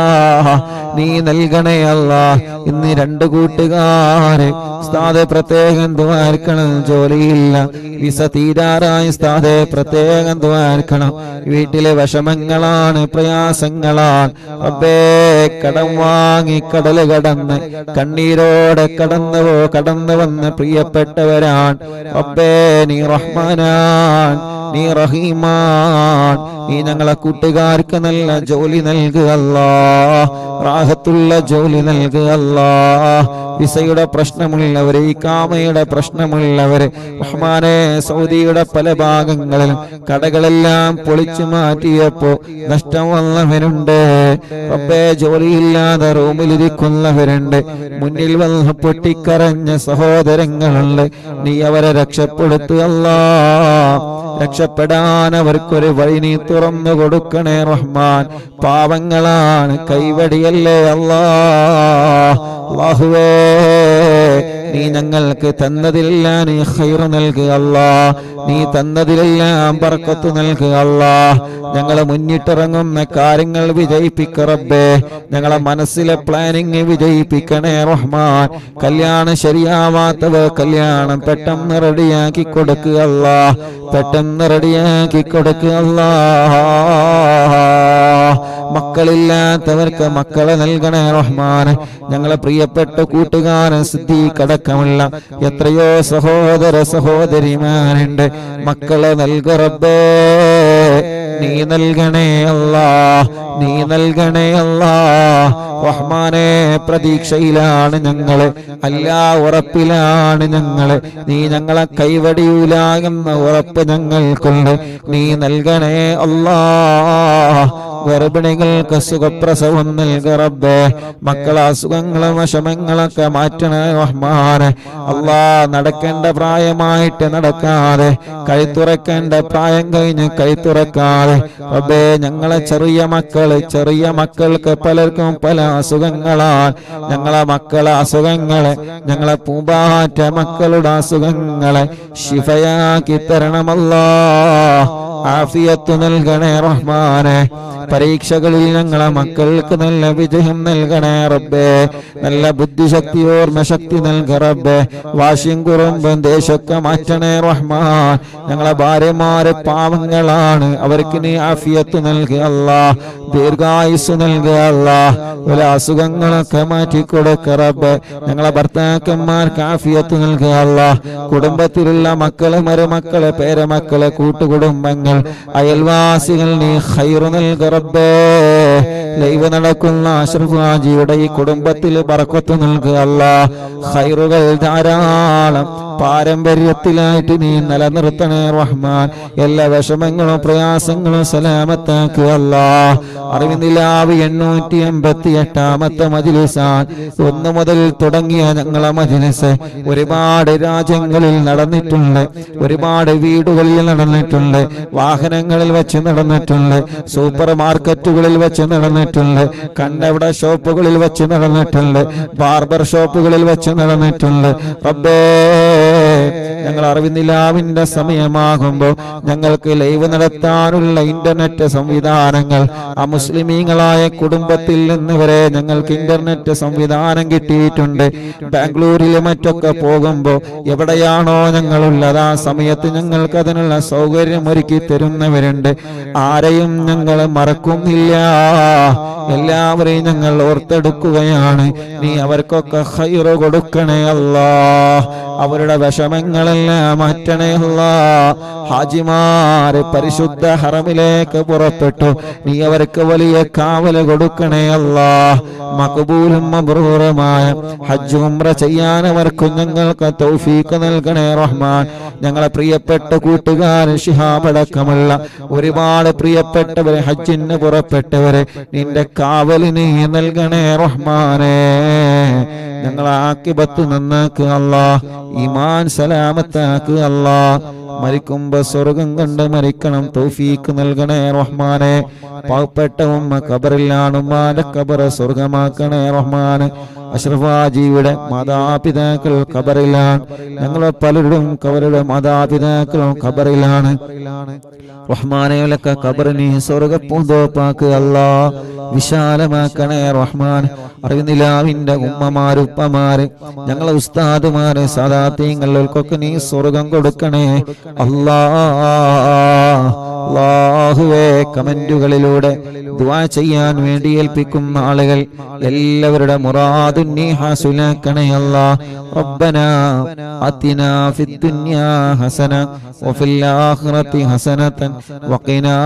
നീ നൽകണേ അല്ലാ. ഇന്ന് രണ്ട് കൂട്ടുകാര് ഉസ്താദെ പ്രത്യേകം ദുആർക്കണം, ജോലിയില്ല, വിസ തീരാറായി ഉസ്താദെ പ്രത്യേകം ദുആർക്കണം. വീട്ടിലെ വിഷമങ്ങളാണ്, പ്രയാസങ്ങളാണ് റബ്ബേ. കടം വാങ്ങി കടല് കടന്ന് കണ്ണീരോടെ കടന്നു വന്ന് പ്രിയപ്പെട്ടവരാണ് റബ്ബേ. നീ റഹ്മാനാൻ, നീ റഹീമാൻ. നീ ഞങ്ങളെ കൂട്ടുകാർക്ക് നല്ല ജോലി നൽകുക അല്ലാ, റാഹത്തുള്ള ജോലി നൽകുക അല്ലാ. വിസയുടെ പ്രശ്നമുള്ളവര്, ഇഖാമയുടെ പ്രശ്നമുള്ളവര് റഹ്മാനെ, സൗദിയുടെ പല ഭാഗങ്ങളിലും കടകളെല്ലാം പൊളിച്ചു മാറ്റിയപ്പോ നഷ്ടം വന്നവരുണ്ട് റബ്ബേ. ജോലിയില്ലാതെ റൂമിലിരിക്കുന്നവരുണ്ട്. മുന്നിൽ വന്ന് പൊട്ടിക്കരഞ്ഞ സഹോദരങ്ങളുണ്ട്. നീ അവരെ രക്ഷപ്പെടുത്തുക അല്ലാ. രക്ഷപ്പെടാൻ അവർക്കൊരു വഴി നീ തുറന്നു കൊടുക്കണേ റഹ്മാൻ. പാവങ്ങളാണ്, കൈവടിയല്ലേ അല്ലാ. അല്ലാഹുവേ, നീ ഞങ്ങൾക്ക് തന്നതിലെല്ലാം നീ ഖൈർ നൽകുക അല്ലാ. നീ തന്നതിലെല്ലാം ബർക്കത്ത് നൽകുക അല്ലാ. ഞങ്ങളെ മുന്നിട്ടിറങ്ങുന്ന കാര്യങ്ങൾ വിജയിപ്പിക്ക റബ്ബേ. ഞങ്ങളെ മനസ്സിലെ പ്ലാനിങ് വിജയിപ്പിക്കണേ റഹ്മാൻ. കല്യാണം ശരിയാവാത്തവർ കല്യാണം പെട്ടെന്ന് റെഡിയാക്കി കൊടുക്കുക അല്ലാ, പെട്ടെന്ന് റെഡിയാക്കി കൊടുക്കുക അല്ലാ. മക്കളില്ലാത്തവർക്ക് മക്കളെ നൽകണേ റഹ്മാൻ. ഞങ്ങളെ പ്രിയപ്പെട്ട കൂട്ടുകാരൻ സിദ്ദീഖ് അടക്കമുള്ള എത്രയോ സഹോദര സഹോദരിമാരുണ്ട്. മക്കളെ നൽക റബ്ബേ. നീ നൽകണേ അല്ലാ, നീ നൽകണേ അല്ലാ. റഹ്മാനെ, പ്രതീക്ഷയിലാണ് ഞങ്ങള്, അല്ലാ ഉറപ്പിലാണ് ഞങ്ങള്. നീ ഞങ്ങളെ കൈവടിയൂല എന്ന ഉറപ്പ് ഞങ്ങൾക്കുണ്ട്. നീ നൽകണേ അല്ലാ. ഗർഭിണികൾക്ക് സുഖപ്രസവം നൽക റബ്ബേ. മക്കളെ അസുഖങ്ങളും വിഷമങ്ങളൊക്കെ മാറ്റണേ റഹ്മാനെ. അല്ലാ, നടക്കേണ്ട പ്രായമായിട്ട് നടക്കാതെ, കൈത്തുറക്കേണ്ട പ്രായം കഴിഞ്ഞ് കൈത്തുറക്കാതെ റബ്ബേ, ഞങ്ങളെ ചെറിയ മക്കൾക്ക് പലർക്കും പല അസുഖങ്ങളാണ്. ഞങ്ങളെ മക്കളെ അസുഖങ്ങളെ, ഞങ്ങളെ പൂമ്പാറ്റ മക്കളുടെ അസുഖങ്ങളെ ശിഫയാക്കി തരണമല്ലാ. ആഫിയത്ത് നൽകണേ റഹ്മാനെ. പരീക്ഷകളിൽ ഞങ്ങളെ മക്കൾക്ക് നല്ല വിജയം നൽകണേ റബ്ബേ. നല്ല ബുദ്ധിശക്തി, ഓർമ്മശക്തി നൽക റബ്ബേ. വാശിയും കുറുമ്പും ദേശമൊക്കെ മാറ്റണേ റഹ്മാൻ. ഞങ്ങളെ ഭാര്യമാരെ പാവങ്ങളാണ്, അവർക്ക് നീ ആഫിയത്ത് നൽകുക അല്ലാ. ദീർഘായുസ് നൽകുക അല്ലാഹ്. വല്ല അസുഖങ്ങളൊക്കെ മാറ്റിക്കൊടുക്ക റബ്ബേ. ഞങ്ങളെ ഭർത്താക്കന്മാർക്ക് ആഫിയത്ത് നൽകുക അല്ലാഹ്. കുടുംബത്തിലുള്ള മക്കള്, മരുമക്കള്, പേരമക്കള്, കൂട്ടുകുടുംബങ്ങൾ, അയൽവാസികൾ നീ ഖൈറ് നൽകുക റബ്ബേ. ലൈവ് നടക്കുന്ന അഷ്റഫ് ഹാജിയുടെ ഈ കുടുംബത്തിൽ ബർക്കത്ത് നൽകുക അല്ലാഹ്. ഖൈറുകൾ ധാരാളം പാരമ്പര്യത്തിലായിട്ട് നീ നിലനിർത്തണേ റഹ്മാൻ. എല്ലാ വിഷമങ്ങളും പ്രയാസങ്ങളും സലാമത്താക്കുക അല്ലാഹ്. അറിവിനിലാവ് 888 മജ്‌ലിസാണ്. 1 മുതൽ തുടങ്ങിയ ഞങ്ങളെ മജ്‌ലിസ് ഒരുപാട് രാജ്യങ്ങളിൽ നടന്നിട്ടുണ്ട്, ഒരുപാട് വീടുകളിൽ നടന്നിട്ടുണ്ട്, വാഹനങ്ങളിൽ വെച്ച് നടന്നിട്ടുണ്ട്, സൂപ്പർ മാർക്കറ്റുകളിൽ വെച്ച് നടന്നിട്ടുണ്ട്, കണ്ണവിട ഷോപ്പുകളിൽ വെച്ച് നടന്നിട്ടുണ്ട്, ബാർബർ ഷോപ്പുകളിൽ വെച്ച് നടന്നിട്ടുണ്ട്. റബ്ബേ, ഞങ്ങൾ അറിവിനിലാവിന്റെ സമയമാകുമ്പോൾ ഞങ്ങൾക്ക് ലൈവ് നടത്താനുള്ള ഇന്റർനെറ്റ് സംവിധാനങ്ങൾ മുസ്ലിമീങ്ങളായ കുടുംബത്തിൽ നിന്ന് വരെ ഞങ്ങൾക്ക് ഇന്റർനെറ്റ് സംവിധാനം കിട്ടിയിട്ടുണ്ട്. ബാംഗ്ലൂരിൽ മറ്റൊക്കെ പോകുമ്പോൾ എവിടെയാണോ ഞങ്ങളുള്ളത് ആ സമയത്ത് ഞങ്ങൾക്ക് അതിനുള്ള സൗകര്യം ഒരുക്കി തരുന്നവരുണ്ട്. ആരെയും ഞങ്ങൾ മറക്കുന്നില്ല, എല്ലാവരെയും ഞങ്ങൾ ഓർത്തെടുക്കുകയാണ്. നീ അവർക്കൊക്കെ ഖൈറ് കൊടുക്കണേ അല്ലാഹ്. അവരുടെ വിഷമങ്ങളെല്ലാം മാറ്റണേ അല്ലാഹ്. ഹാജിമാരെ പരിശുദ്ധ ഹറമിലേക്ക് പുറപ്പെട്ടു, നീ അവർക്ക് വലിയ കാവല് കൊടുക്കണേ അല്ലാഹ്. മഖബൂലും മബ്റൂറുമായ ഹജ്ജ് ഉംറ ചെയ്യാൻ അവർക്ക് ഞങ്ങൾക്ക് തൗഫീഖ് നൽകണേ റഹ്മാൻ. ഞങ്ങളെ പ്രിയപ്പെട്ട കൂട്ടുകാരൻ ശിഹാബ് അടക്കമുള്ള ഒരുപാട് പ്രിയപ്പെട്ടവരെ ഹജ്ജിന് പുറപ്പെട്ടവരെ നിന്റെ കാവല് നീ നൽകണേ റഹ്മാനേ. ഞങ്ങളെ ആക്കിബത്ത് നന്നാക്കുക അല്ലാഹ്. ഈമാൻ സലാമത്താക്കുക അല്ലാഹ്. മരിക്കുമ്പോ സ്വർഗം കണ്ട് മരിക്കണം തൗഫീഖ് നൽകണേ റഹ്മാനെ. പാവപ്പെട്ട ഉമ്മ ഖബറിലാണ്, ഉമ്മാന്റെ ഖബറ് സ്വർഗമാക്കണേ റഹ്മാനെ. അഷ്റഫ് ഹാജിയുടെ മാതാപിതാക്കൾ ഖബറിലാണ്, ഞങ്ങൾ പലരുടെയും അവരുടെ മാതാപിതാക്കളും ഖബറിലാണ്. റഹ്മാനെയൊക്കെ ഖബറിനെ സ്വർഗപ്പൂന്തോപ്പാക്കുക അല്ലാഹ്. വിശാലമാക്കണേ റഹ്മാൻ. അറിവിനിലാവിന്റെ ഉമ്മമാര്, ഉപ്പമാര്, ഞങ്ങളെ ഉസ്താദുമാര്, സാദാത്യങ്ങൾക്കൊക്കെ നീ സ്വർഗം കൊടുക്കണേ അല്ലാഹുവേ. കമന്റുകളിലൂടെ ദുആ ചെയ്യാൻ വേണ്ടി ഏൽപ്പിക്കുന്ന ആളുകൾ എല്ലാവരുടെ മുറാദും നീ ഹാസിലാക്കണേ അല്ലാഹ്. റബ്ബനാ ആതിനാ ഫിദ് ദുനിയാ ഹസന വഫിൽ ആഖിറതി ഹസനതൻ വഖിനാ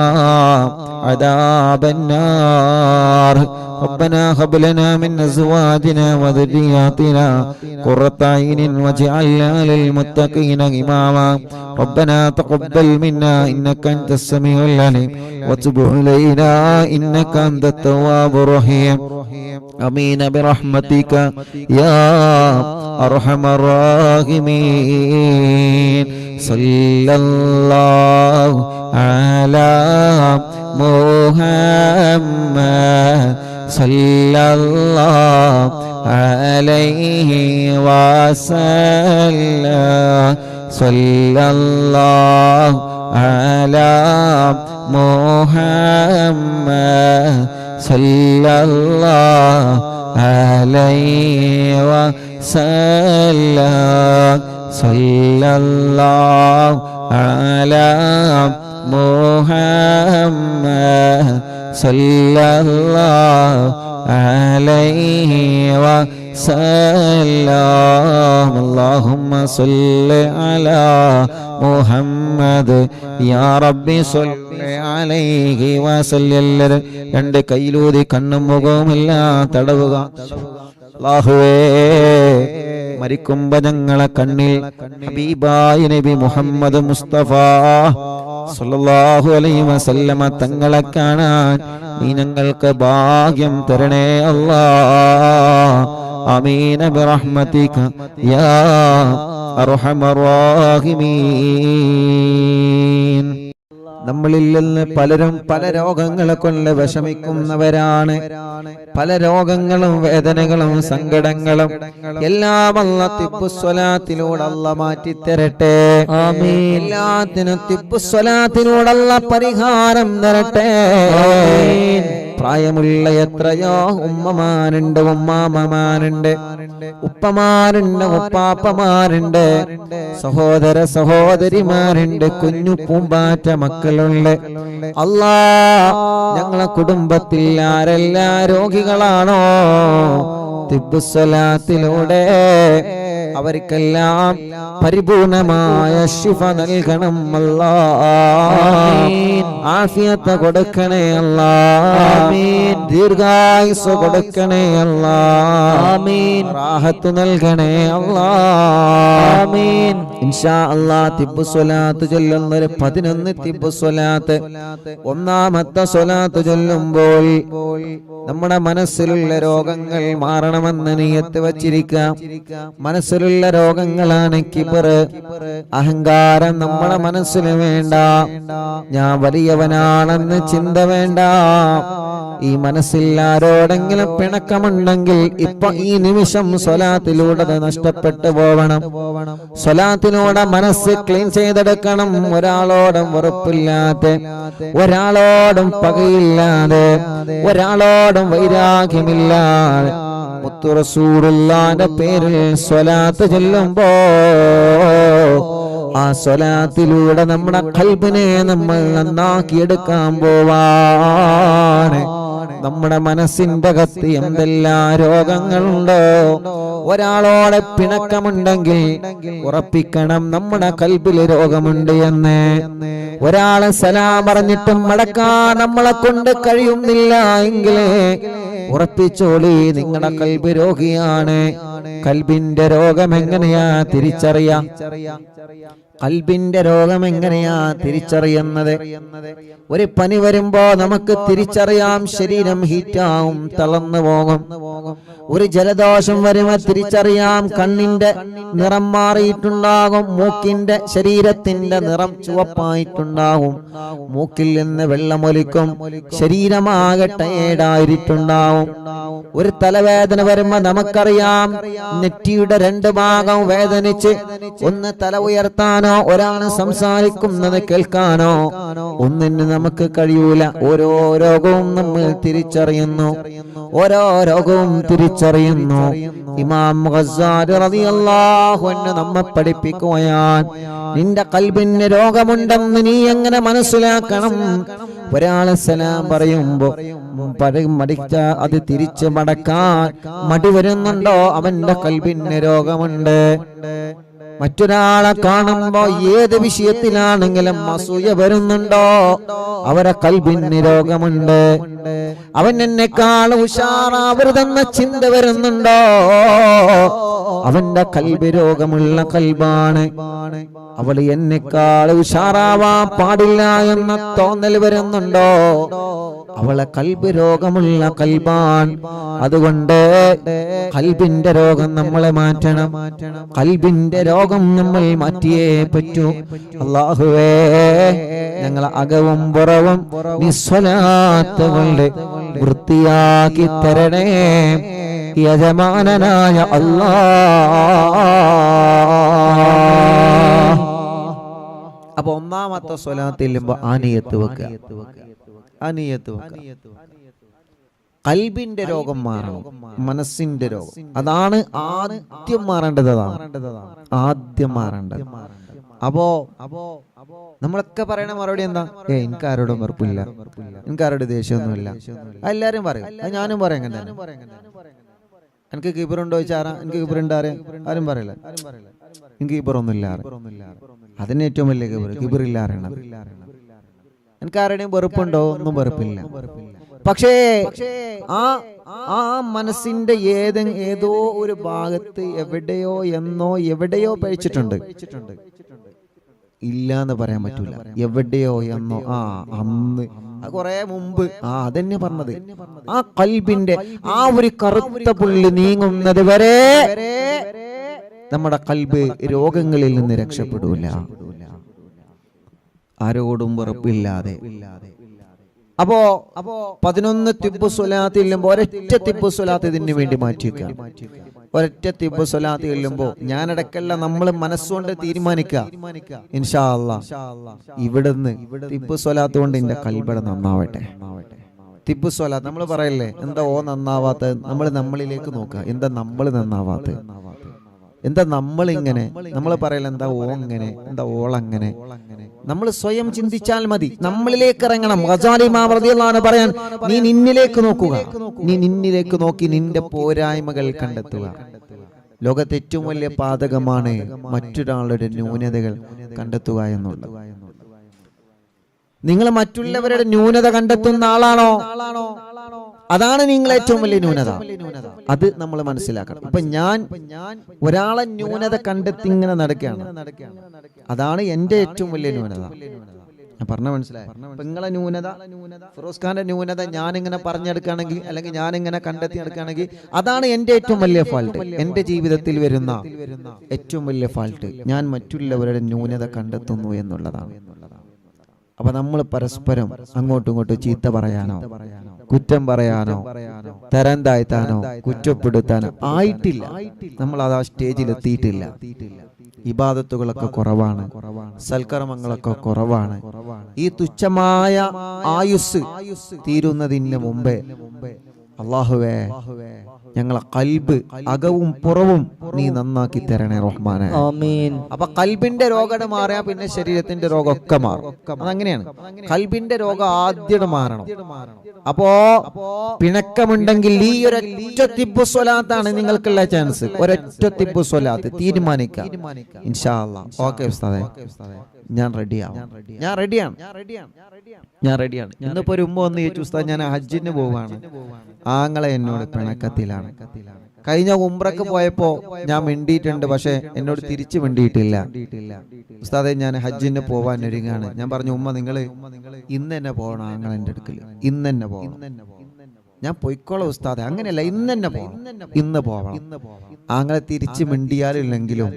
അദാബന്നാർ. ربنا هب لنا من أزواجنا وذرياتنا قرة أعين واجعلنا للمتقين إماما. ربنا تقبل منا إنك أنت السميع العليم وتب علينا إنك أنت التواب الرحيم. آمين برحمتك يا أرحم الراحمين. صلى الله على محمد صلى الله عليه وسلم. صلى الله على محمد صلى الله عليه وسلم. صلى الله على محمد صلى الله عليه وسلم. اللهم صل على محمد يا ربي صل عليه وسلم. രണ്ട് കൈയിലൂതി കണ്ണും മുഖവുമെല്ലാം തടവുക. അല്ലാഹുവേ, മരിക്കുമ്പോ ഞങ്ങളെ കണ്ണിൽ ഹബീബായ നബി മുഹമ്മദ് മുസ്തഫ സല്ലല്ലാഹു അലൈഹി വസല്ലമ തങ്ങളെ കാണാൻ നീ ഞങ്ങൾക്ക് ഭാഗ്യം തരണേ അല്ലാഹ്. ആമീൻ ബിറഹ്മതിക യാ അർഹമർ റഹീമീൻ. നമ്മളിൽ നിന്ന് പലരും പല രോഗങ്ങളെ കൊണ്ട് വിഷമിക്കുന്നവരാണ്. പല രോഗങ്ങളും വേദനകളും സങ്കടങ്ങളും എല്ലാം അല്ലാഹ് തിബ്ബുസ്വലാത്തിലൂടെ അല്ലാഹ് മാറ്റിത്തരട്ടെ. ആമീൻ. എല്ലാത്തിനും തിബ്ബുസ്വലാത്തിലൂടെ അല്ലാഹ് പരിഹാരം തരട്ടെ. ആമീൻ. പ്രായമുള്ള എത്രയോ ഉമ്മമാരുണ്ട്, ഉമ്മാമ്മമാരുണ്ട്, ഉപ്പമാരുണ്ട്, ഉപ്പാപ്പമാരുണ്ട്, സഹോദര സഹോദരിമാരുണ്ട്, കുഞ്ഞു പൂമ്പാറ്റ മക്കളുണ്ട്. അല്ലാ, ഞങ്ങളെ കുടുംബത്തിൽ ആരെല്ലാം രോഗികളാണോ തിബ്ബുസ്സലാത്തിലൂടെ അവർക്കെല്ലാം പരിപൂർണമായ ശിഫ നൽകണം അല്ലാ. ആഫിയത്ത് കൊടുക്കണേ അല്ലാ. ദീർഘായുസ് കൊടുക്കണേ അല്ലാ. റാഹത്ത് നൽകണേ അല്ലാ. ഇൻഷാ അല്ലാ തിബ്ബുസ്സലാത്ത് ചൊല്ലുന്നൊരു 11 തിബ്ബുസ്സലാത്ത്, ഒന്നാമത്തെ സ്വലാത്ത് ചൊല്ലുമ്പോൾ നമ്മുടെ മനസ്സിലുള്ള രോഗങ്ങൾ മാറണമെന്ന് നിയത്ത് വച്ചിരിക്കാം. മനസ്സിലുള്ള രോഗങ്ങളാണ് കിബർ, അഹങ്കാരം. നമ്മുടെ മനസ്സിന് വേണ്ട. ഞാൻ വലിയവനാണെന്ന് ചിന്ത വേണ്ട. ഈ മനസ്സിൽ ആരോടെങ്കിലും പിണക്കമുണ്ടെങ്കിൽ ഇപ്പൊ ഈ നിമിഷം സ്വലാത്തിലൂടെ നഷ്ടപ്പെട്ടു പോവണം. സ്വലാത്തിലൂടെ മനസ്സ് ക്ലീൻ ചെയ്തെടുക്കണം. ഒരാളോടും വെറുപ്പില്ലാതെ, ഒരാളോടും പകയില്ലാതെ, ഒരാളോടും വൈരാഗ്യമില്ലാതെ മുത്തു റസൂലുള്ളാഹിന്റെ പേരിൽ സ്വലാത്ത് ചൊല്ലുമ്പോ ആ സ്വലാത്തിലൂടെ നമ്മുടെ ഖൽബിനെ നമ്മൾ നന്നാക്കിയെടുക്കാൻ പോവാണ്. നമ്മുടെ മനസ്സിന്റെ അകത്ത് എന്തെല്ലാം രോഗങ്ങളുണ്ടോ, ഒരാളോടെ പിണക്കമുണ്ടെങ്കിൽ ഉറപ്പിക്കണം നമ്മുടെ ഖൽബിൽ രോഗമുണ്ട് എന്ന്. ഒരാളെ സലാം പറഞ്ഞിട്ടും മടക്കാൻ നമ്മളെ കൊണ്ട് കഴിയുന്നില്ല എങ്കിൽ ഉറപ്പിച്ചോളി, നിങ്ങളുടെ ഖൽബ് രോഗിയാണ്. ഖൽബിന്റെ രോഗം എങ്ങനെയാ തിരിച്ചറിയാം? ഖൽബിന്റെ രോഗം എങ്ങനെയാ തിരിച്ചറിയുന്നത്? ഒരു പനി വരുമ്പോ നമുക്ക് തിരിച്ചറിയാം, ശരീരം ഹീറ്റാവും, തളർന്നു പോകും. ഒരു ജലദോഷം വരുമ്പോ തിരിച്ചറിയാം, കണ്ണിന്റെ നിറം മാറിയിട്ടുണ്ടാകും, മൂക്കിന്റെ ശരീരത്തിന്റെ നിറം ചുവപ്പായിട്ടുണ്ടാകും, മൂക്കിൽ നിന്ന് വെള്ളമൊലിക്കും, ശരീരമാകെ ടയേർഡായിട്ടുണ്ടാവും. ഒരു തലവേദന വരുമ്പോ നമുക്കറിയാം, നെറ്റിയുടെ 2 ഭാഗം വേദനിച്ച് ഒന്ന് തല ഉയർത്താനോ ഒരാൾ സംസാരിക്കുന്നത് കേൾക്കാനോ ഒന്നിന് നമുക്ക് കഴിയൂല. ഓരോ രോഗവും നമ്മൾ തിരിച്ചറിയുന്നു, ഓരോ രോഗവും തിരിച്ചറിയുന്നു. ഇമാം ഗസ്സാലി റളിയല്ലാഹു അൻഹു നമ്മെ പഠിപ്പിക്കുകയാണ്, നിന്റെ ഖൽബിന് രോഗമുണ്ടെന്ന് നീ എങ്ങനെ മനസ്സിലാക്കണം? ഒരാളെ സലാം പറയുമ്പോ മടിച്ച അത് തിരിച്ച് മടക്കാൻ മടി വരുന്നുണ്ടോ, അവന്റെ ഖൽബിന് രോഗമുണ്ട്. മറ്റൊരാളെ കാണുമ്പോ ഏത് വിഷയത്തിലാണെങ്കിലും അസൂയ വരുന്നുണ്ടോ, അവരെ ഖൽബിന് രോഗമുണ്ട്. അവൻ എന്നെക്കാൾ ഉഷാറാവരുതെന്ന ചിന്ത വരുന്നുണ്ടോ, അവന്റെ ഖൽബ് രോഗമുള്ള ഖൽബാണ്. അവൾ എന്നെക്കാൾ ഉഷാറാവാൻ പാടില്ല എന്ന തോന്നൽ വരുന്നുണ്ടോ, അവളെ ഖൽബ് രോഗമുള്ള ഖൽബാൻ. അതുകൊണ്ട് ഖൽബിന്റെ രോഗം നമ്മളെ മാറ്റണം. ഖൽബിന്റെ രോഗം നമ്മൾ മാറ്റിയേ പറ്റൂ. അല്ലാഹുവേ, ഞങ്ങളെ അകവും പുറവും നിസ്വലാത്ത് കൊണ്ട് വൃത്തിയാക്കി തരണേ യജമാനനായ അല്ലാഹ്. അപ്പൊ ഒന്നാമത്തെ സ്വലാത്ത് ചെല്ലുമ്പോ ആനിയത്ത് വെക്കുക. ഖൽബിന്റെ രോഗം മാറണം, മനസ്സിന്റെ രോഗം. അതാണ് ആദ്യം മാറേണ്ടത്. ആദ്യം മാറേണ്ടത്. അപ്പോ നമ്മളൊക്കെ പറയണ മറുപടി എന്താ? എനിക്ക് ആരോടും വെറുപ്പില്ല, എനിക്ക് ആരോട് ദേഷ്യമൊന്നുമില്ല. എല്ലാരും പറയും, ഞാനും പറയാം. എനിക്ക് കിബറുണ്ടോ ചോദിച്ചാറാ, എനിക്ക് കിബറുണ്ട് ആരും പറയില്ല. എനിക്ക് കിബറൊന്നുമില്ല. അതിന് ഏറ്റവും വലിയ കിബറില്ല അറിയണം. എനിക്ക് ആരുടെയും വെറുപ്പുണ്ടോ? ഒന്നും വെറുപ്പില്ല. പക്ഷേ ആ മനസ്സിന്റെ ഏതോ ഒരു ഭാഗത്ത് എവിടെയോ പഴിച്ചിട്ടുണ്ട്. ഇല്ല എന്ന് പറയാൻ പറ്റൂല. എവിടെയോ എന്നോ അന്ന് കുറെ മുമ്പ് അതെന്നെ പറഞ്ഞത്. ആ ഖൽബിന്റെ ആ ഒരു കറുത്ത പുള്ളി നീങ്ങുന്നത് വരെ നമ്മുടെ ഖൽബ് രോഗങ്ങളിൽ നിന്ന് രക്ഷപ്പെടൂല. ആരോടും വെറുപ്പില്ലാതെ. അപ്പോ 11 തിബ്ബു സ്വലാത്ത് ചെല്ലുമ്പോ ഒരൊറ്റ തിബ്ബു സ്വലാത്ത് ഇതിന് വേണ്ടി മാറ്റിവെക്കാം. ഒരൊറ്റ തിബ്ബു സ്വലാത്ത് ചെല്ലുമ്പോ ഞാനിടക്കല്ല നമ്മൾ മനസ്സുകൊണ്ട് തീരുമാനിക്കുക, ഇൻഷാ അല്ലാഹ് ഇവിടുന്ന് തിബ്ബു സ്വലാത്ത് കൊണ്ട് എന്റെ ഖൽബ് നന്നാവട്ടെ. തിബ് സ്വലാത്ത് നമ്മൾ പറയല്ലേ, എന്താ ഓ നന്നാവാത്ത? നമ്മൾ നമ്മളിലേക്ക് നോക്കുക, എന്താ നമ്മൾ നന്നാവാത്ത? എന്താ നമ്മളിങ്ങനെ? നമ്മൾ പറയല എന്താ ഓ അങ്ങനെ, എന്താ ഓളങ്ങനെ? നമ്മൾ സ്വയം ചിന്തിച്ചാൽ മതി, നമ്മളിലേക്ക് ഇറങ്ങണം. ഗസാലി ഇമാം റളിയല്ലാഹു അൻഹു പറയാൻ, നീ നിന്നിലേക്ക് നോക്കുക, നീ നിന്നിലേക്ക് നോക്കി നിന്റെ പോരായ്മകൾ കണ്ടെത്തുക. ലോകത്തെ ഏറ്റവും വലിയ പാതകമാണ് മറ്റൊരാളുടെ ന്യൂനതകൾ കണ്ടെത്തുക എന്നുള്ളത്. നിങ്ങൾ മറ്റുള്ളവരുടെ ന്യൂനത കണ്ടെത്തുന്ന ആളാണോ? അതാണ് നിങ്ങൾ ഏറ്റവും വലിയ ന്യൂനത. അത് നമ്മൾ മനസ്സിലാക്കണം. ഇപ്പൊ ഞാൻ ഒരാളെ ന്യൂനത കണ്ടെത്തി ഇങ്ങനെ നടക്കുകയാണ്, അതാണ് എന്റെ ഏറ്റവും വലിയ ന്യൂനത. പറഞ്ഞ മനസ്സിലായി? നിങ്ങളെ ന്യൂനത, ഫിറോസ് ഖാന്റെ ന്യൂനത ഞാനിങ്ങനെ പറഞ്ഞെടുക്കുകയാണെങ്കിൽ, അല്ലെങ്കിൽ ഞാനിങ്ങനെ കണ്ടെത്തി എടുക്കുകയാണെങ്കിൽ, അതാണ് എന്റെ ഏറ്റവും വലിയ ഫാൾട്ട്. എന്റെ ജീവിതത്തിൽ വരുന്ന ഏറ്റവും വലിയ ഫാൾട്ട് ഞാൻ മറ്റുള്ളവരുടെ ന്യൂനത കണ്ടെത്തുന്നു എന്നുള്ളതാണ്. അപ്പൊ നമ്മൾ പരസ്പരം അങ്ങോട്ടും ഇങ്ങോട്ടും ചീത്ത പറയാനോ കുറ്റം പറയാനോ തരം താഴ്ത്താനോ കുറ്റപ്പെടുത്താനോ ആയിട്ടില്ല. നമ്മൾ അത് ആ സ്റ്റേജിൽ എത്തിയിട്ടില്ല. ഇബാദത്തുകളൊക്കെ കുറവാണ്, സൽക്കർമ്മങ്ങളൊക്കെ കുറവാണ്. ഈ തുച്ഛമായ ആയുസ് തീരുന്നതിന് മുമ്പേ അല്ലാഹുവേ ഞങ്ങളെ ഖൽബ് അകവും പുറവും നീ നന്നാക്കി തരണേ റഹ്മാനെ. ആമീൻ. അപ്പൊ ഖൽബിന്റെ രോഗം മാറിയാ പിന്നെ ശരീരത്തിന്റെ രോഗമൊക്കെ മാറും. അതങ്ങനെയാണ്. ഖൽബിന്റെ രോഗം ആദ്യം മാറണം. അപ്പോ പിണക്കമുണ്ടെങ്കിൽ ഈ ഒരൊറ്റ തിബ്ബു സ്വലാത്താണ് നിങ്ങൾക്കുള്ള ചാൻസ്. ഒരൊറ്റ തിബ്ബു സ്വലാത്ത് തീരുമാനിക്കാം. ഇൻഷാ അല്ലാഹ്. ഓക്കേ ഉസ്താദേ, ഞാൻ റെഡിയാണ്. ഇന്നിപ്പോ ഒരു ഉമ്മ വന്ന് ചോദിച്ചു, ഉസ്താദ് ഞാൻ ഹജ്ജിന് പോവാണ്, ആങ്ങളെ എന്നോട് പിണക്കത്തിലാണ്. കഴിഞ്ഞ ഉംറക്ക് പോയപ്പോ ഞാൻ മിണ്ടിയിട്ടുണ്ട്, പക്ഷെ എന്നോട് തിരിച്ചു മിണ്ടിയിട്ടില്ല. ഉസ്താദെ ഞാൻ ഹജ്ജിന് പോവാൻ ഒരുങ്ങാണ്. ഞാൻ പറഞ്ഞു, ഉമ്മ നിങ്ങള് ഇന്ന് തന്നെ പോകണം, ആങ്ങളെന്റെ അടുക്കല് ഇന്ന് തന്നെ പോകണം. ഞാൻ പൊയ്ക്കോളാം ഉസ്താദെ. അങ്ങനെയല്ല, ഇന്ന് തന്നെ പോകണം, ഇന്ന് പോകണം. ആങ്ങളെ തിരിച്ചു മിണ്ടിയാലില്ലെങ്കിലും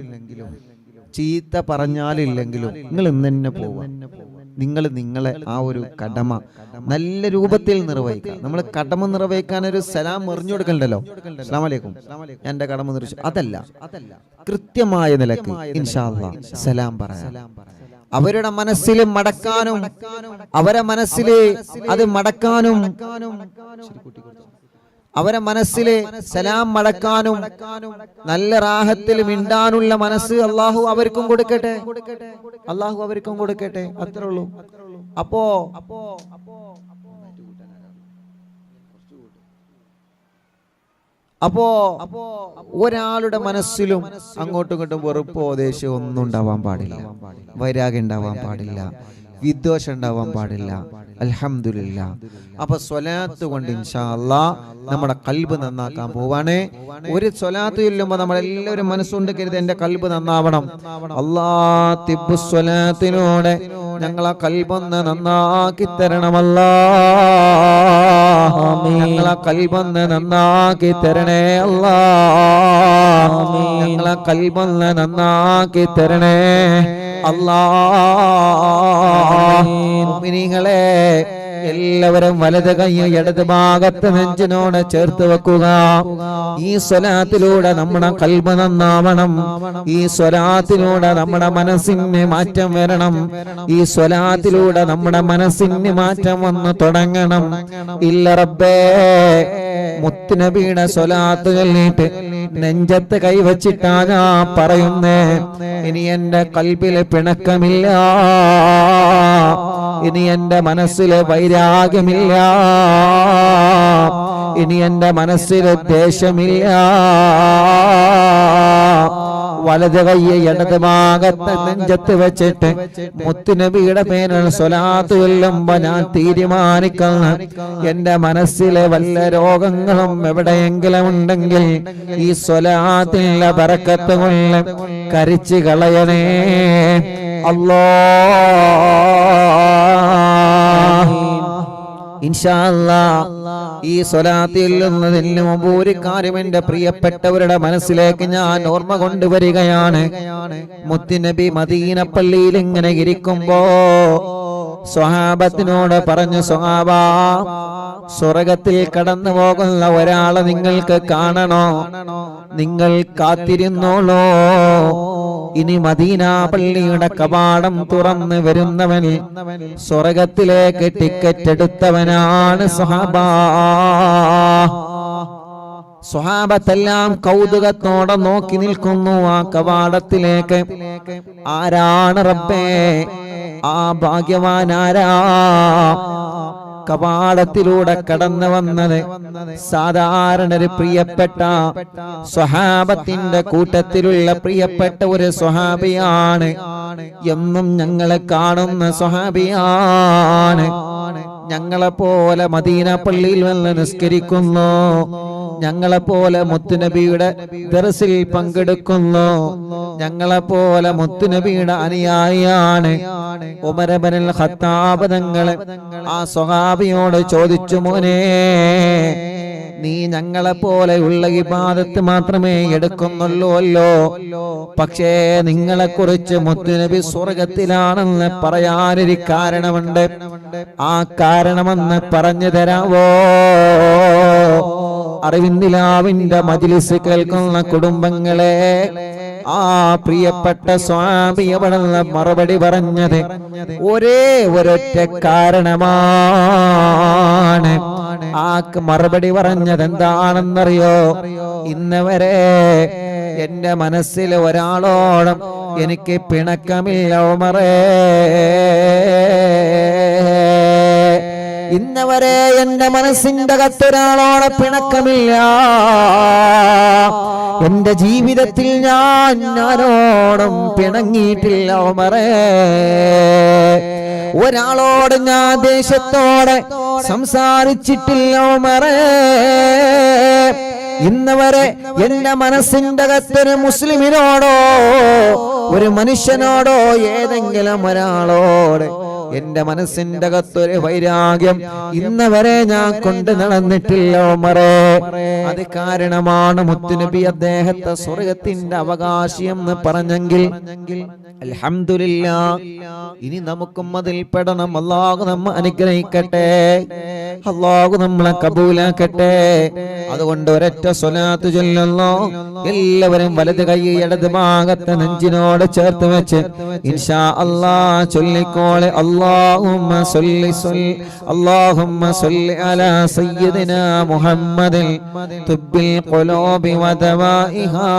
ചീത്ത പറഞ്ഞാലില്ലെങ്കിലും നിങ്ങൾ ഇന്ന് തന്നെ പോവാ. നിങ്ങൾ നിങ്ങളെ ആ ഒരു കടമ നല്ല രൂപത്തിൽ നിർവഹിക്കുക. നമ്മൾ കടമ നിർവഹിക്കാൻ ഒരു സലാം എറിഞ്ഞു കൊടുക്കണ്ടല്ലോ, അസ്സലാമു അലൈക്കും, എന്റെ കടമ നിർവഹിച്ചു, അതല്ല. കൃത്യമായ നിലക്ക് ഇൻഷാ അല്ലാഹ് സലാം പറയാം. അവരുടെ മനസ്സിൽ മടക്കാനും, അവരെ മനസ്സിൽ അത് മടക്കാനും, അവരെ മനസ്സിലെ സലാം മടക്കാനും നല്ല റാഹത്തിൽ മിണ്ടാനുള്ള മനസ്സ് അള്ളാഹു അവർക്കും കൊടുക്കട്ടെ, അള്ളാഹു അവർക്കും കൊടുക്കട്ടെ. അത്രേ ഉള്ളൂ. അപ്പോ ഒരാളുടെ മനസ്സിലും അങ്ങോട്ടും ഇങ്ങോട്ടും വെറുപ്പോ ദേഷ്യമോ ഒന്നും ഉണ്ടാവാൻ പാടില്ല, വൈരാഗ്യം ഉണ്ടാവാൻ പാടില്ല, വിദ്വേഷം ഉണ്ടാവാൻ പാടില്ല. അൽഹംദുലില്ലാഹ്. അപ്പൊ സ്വലാത്ത് കൊണ്ട് ഇൻഷാ അല്ലാഹ് നമ്മുടെ ഖൽബ് നന്നാക്കാൻ പോവാണ്. ഒരു സ്വലാത്ത് ചൊല്ലുമ്പോൾ നമ്മളെല്ലാവരും മനസ്സുകൊണ്ട് കരുതി എന്റെ ഖൽബ് നന്നാവണം. അല്ലാഹ് തിബ്ബു സ്വലാത്തിലൂടെ ഞങ്ങളെ ഖൽബൊന്ന് നന്നാക്കി തരണമല്ലാ. ഞങ്ങളെ ഖൽബൊന്ന് നന്നാക്കി തരണേ അല്ലാ. ഞങ്ങളെ ഖൽബൊന്ന് നന്നാക്കി തരണേ അല്ലാ. മുഅ്മിനീങ്ങളെ എല്ലാവരും വലത് കൈ ഇടത് ഭാഗത്ത് നെഞ്ചിനോട് ചേർത്ത് വെക്കുക. ഈ സ്വലാത്തിലൂടെ നമ്മുടെ ഖൽബ് നന്നാവണം. ഈ സ്വലാത്തിലൂടെ നമ്മുടെ മനസ്സിന് മാറ്റം വരണം. ഈ സ്വലാത്തിലൂടെ നമ്മുടെ മനസ്സിന് മാറ്റം വന്ന് തുടങ്ങണം. ഇല്ല റബ്ബേ, മുത്തുനബിയുടെ സ്വലാത്ത് ചൊല്ലിയിട്ട് നെഞ്ചത്ത് കൈവച്ചിട്ടാ ഞാൻ പറയുന്നേ, ഇനി എന്റെ ഖൽബില് പിണക്കമില്ല, ഇനി എന്റെ മനസ്സിലെ വൈരാഗ്യമില്ല, ഇനി എന്റെ മനസ്സിലെ ദേഷ്യമില്ല. വലത് കയ്യെ ഇടത് ഭാഗത്ത് നെഞ്ചത്ത് വെച്ചിട്ട് മുത്തുനബിയുടെ പേരിൽ സ്വലാത്ത് ചൊല്ലുമ്പോ ഞാൻ തീരുമാനിക്കുന്ന എന്റെ മനസ്സിലെ വല്ല രോഗങ്ങളും എവിടെയെങ്കിലും ഉണ്ടെങ്കിൽ ഈ സ്വലാത്തിന്റെ ബറക്കത്ത് കൊണ്ട് കരിച്ചു കളയണേ അല്ലാഹ്. ഇൻഷാ അല്ലാഹ് ഈ സ്വലാത്തിൽ നിന്നതിന് മുമ്പ് ഒരു കാര്യം എന്റെ പ്രിയപ്പെട്ടവരുടെ മനസ്സിലേക്ക് ഞാൻ ഓർമ്മ കൊണ്ടുവരികയാണ്. മുത്തുനബി മദീന പള്ളിയിൽ ഇങ്ങനെ ഇരിക്കുമ്പോ സ്വഹാബത്തിനോട് പറഞ്ഞു, സ്വഹാബാ, സ്വർഗത്തിൽ കടന്നു പോകുന്ന ഒരാളെ നിങ്ങൾക്ക് കാണണോ? നിങ്ങൾ കാത്തിരുന്നോളൂ, ഇനി മദീന പള്ളിയുടെ കവാടം തുറന്ന് വരുന്നവൻ സ്വർഗത്തിലേക്ക് ടിക്കറ്റ് എടുത്തവനാണ് സ്വഹാബാ. സ്വഹാബത്തെല്ലാം കൗതുകത്തോടെ നോക്കി നിൽക്കുന്നു ആ കവാടത്തിലേക്ക്. ആരാണ് റബ്ബേ ആ ഭാഗ്യവാനാരാ? കവാടത്തിലൂടെ കടന്നു വന്നത് സാധാരണ ഒരു പ്രിയപ്പെട്ട സ്വഹാബത്തിന്റെ കൂട്ടത്തിലുള്ള പ്രിയപ്പെട്ട ഒരു സ്വഹാബിയാണ്. എന്നും ഞങ്ങളെ കാണുന്ന സ്വഹാബിയാണ്. ഞങ്ങളെപ്പോലെ മദീന പള്ളിയിൽ വന്ന് നിസ്കരിക്കുന്നു, ഞങ്ങളെപ്പോലെ മുത്തുനബിയുടെ ദർസിൽ പങ്കെടുക്കുന്നു, ഞങ്ങളെപ്പോലെ മുത്തുനബിയുടെ അനുയായിയാണ്. ഉമർ ഇബ്നുൽ ഖത്താബ് തങ്ങളെ ആ സ്വഹാബിയോട് ചോദിച്ചു, മോനെ നീ ഞങ്ങളെപ്പോലെയുള്ള ഇബാദത്ത് മാത്രമേ എടുക്കുന്നുള്ളൂല്ലോ, പക്ഷേ നിങ്ങളെ കുറിച്ച് മുത്തുനബി സ്വർഗത്തിലാണെന്ന് പറയാനൊരു കാരണമുണ്ട്. ആ കാരണമെന്ന് പറഞ്ഞു തരാവോ? അറിവിന്ദിലാവിന്റെ മജ്ലിസ് കേൾക്കുന്ന കുടുംബങ്ങളെ, ആ പ്രിയപ്പെട്ട സ്വഹാബി അവിടുന്ന് മറുപടി പറഞ്ഞത് ഒരേ ഒരൊറ്റ കാരണമാണ്. ആ മറുപടി പറഞ്ഞത് എന്താണെന്നറിയോ? ഇന്നവരെ എന്റെ മനസ്സിൽ ഒരാളോടും എനിക്ക് പിണക്കമില്ല ഉമറേ. ഇന്നവരെ എന്റെ മനസ്സിന്റെ അകത്തൊരാളോടെ പിണക്കമില്ല. എന്റെ ജീവിതത്തിൽ ഞാൻ ആരോടും പിണങ്ങിയിട്ടില്ല ഉമറേ. ഒരാളോട് ഞാൻ ദേഷ്യത്തോടെ സംസാരിച്ചിട്ടില്ല ഉമറേ. ഇന്നവരെ എന്റെ മനസ്സിന്റെ അകത്തൊരു മുസ്ലിമിനോടോ ഒരു മനുഷ്യനോടോ ഏതെങ്കിലും ഒരാളോട് എന്റെ മനസ്സിന്റെ അകത്തൊരു വൈരാഗ്യം ഇന്നവരെ ഞാൻ കൊണ്ട് നടന്നിട്ടില്ല ഉമറേ. അത് കാരണമാണ് മുത്തുനബി അദ്ദേഹത്തെ സ്വർഗത്തിന്റെ അവകാശി എന്ന് പറഞ്ഞെങ്കിൽ അൽഹംദുലില്ലാഹ്. ഇനി നമുക്കും അതിൽ പെടണം. അല്ലാഹു നമ്മെ അനുഗ്രഹിക്കട്ടെ, അല്ലാഹു നമ്മളെ കബൂലാക്കട്ടെ. അതുകൊണ്ട് ഒരൊറ്റ സ്വലാത്ത് ചൊല്ലുന്നു. എല്ലാവരും വലത് കൈ ഇടത് ഭാഗത്തെ നെഞ്ചിനോട് ചേർത്ത് വെച്ച് ഇൻഷാ അല്ലാഹ് ചൊല്ലിക്കോളെ. اللهم صل على سيدنا محمد طب القلوب ودوائها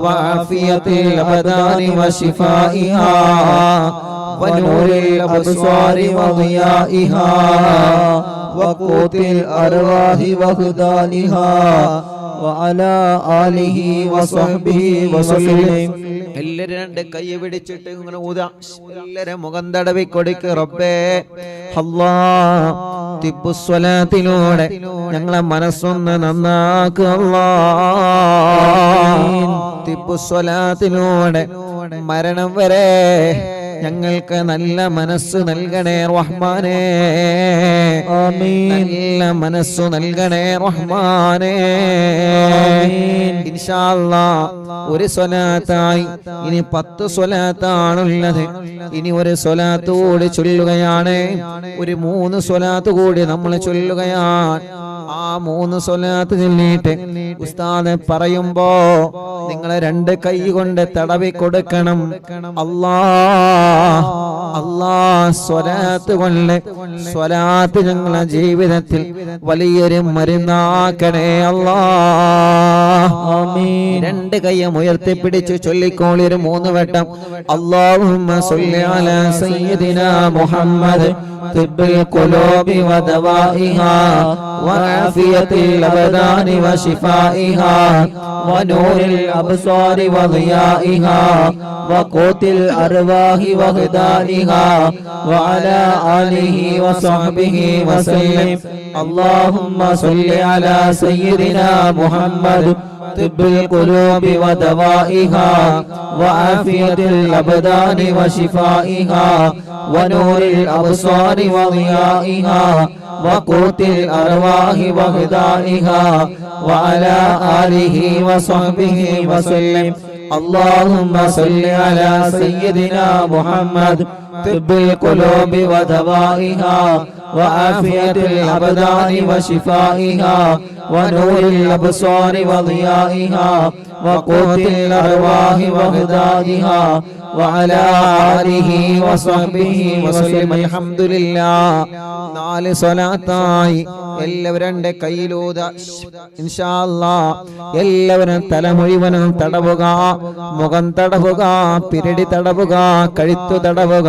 وعافية الأبدان وشفائها ونور الأبصار وضيائها وقوت الأرواح وهدانها وعلى آله وصحبه وسلم. എല്ലാരും രണ്ട് കൈ പിടിച്ചിട്ട് ഇങ്ങനെ ഊതാ. എല്ലാരും മുഖം തടവി കൊടുക്ക്. റബ്ബേ അല്ലാഹ് തിബ്ബുസ്വലാത്തിലൂടെ ഞങ്ങളെ മനസ്സൊന്ന് നന്നാക്കുക. അല്ലാഹ് തിബ്ബുസ്വലാത്തിലൂടെ മരണം വരെ ഞങ്ങൾക്ക് നല്ല മനസ്സ് നൽകണേ റഹ്മാനേ. ആമീൻ. നല്ല മനസ്സ് നൽകണേ റഹ്മാനേ. ഇൻഷാ അല്ലാഹ് ഒരു സ്വലാത്തായി ഇനി 10 സ്വലാത്താണുള്ളത്. ഇനി ഒരു സ്വലാത്ത് കൂടി ചൊല്ലുകയാണ്. ഒരു 3 സ്വലാത്ത് കൂടി നമ്മൾ ചൊല്ലുകയാണ്. ആ 3 സ്വലാത്ത് ചൊല്ലിയിട്ട് ഉസ്താദ് പറയുമ്പോ നിങ്ങൾ 2 കൈ കൊണ്ട് തടവി കൊടുക്കണം. അല്ലാഹ് സ്വലാത്ത് കൊണ്ട് സ്വലാത്ത് ഞങ്ങളുടെ ജീവിതത്തിൽ വലിയൊരു മരുന്നാക്കണേ അല്ലാഹ്. ആമീൻ. 2 കൈയും ഉയർത്തിപ്പിടിച്ച് ചൊല്ലിക്കോളി ഒരു 3 വട്ടം. അല്ലാഹുമ്മ സ്വല്ലി അലാ സയ്യിദിനാ മുഹമ്മദ് طب القلوب ودوائها وعافية الأبدان وشفائها ونور الأبصار وضيائها وقوت الأرواح وهدانها وعلى آله وصحبه وسلم. اللهم صل على سيدنا محمد طب القلوب ودوائها وعافية الأبدان وشفائها ونور الأبصار وضيائها وقوت الأرواح وهدائها وعلى آله وصحبه وسلم. اللهم صل على سيدنا محمد طب القلوب ودوائها وعافية الأبدان وشفائها ونور الأبصار وضيائها وقوت الأرواح وغدادها وعلى آله وصحبه وسلم الحمد لله. 4 സ്വലാത്തായി എല്ലാവരും കയ്യിലൂത ഇൻഷാ അല്ലാഹ്. എല്ലാവരും തല മുഴുവനും തടവുക, മുഖം തടവുക, പിരടി തടവുക, കഴുത്തു തടവുക.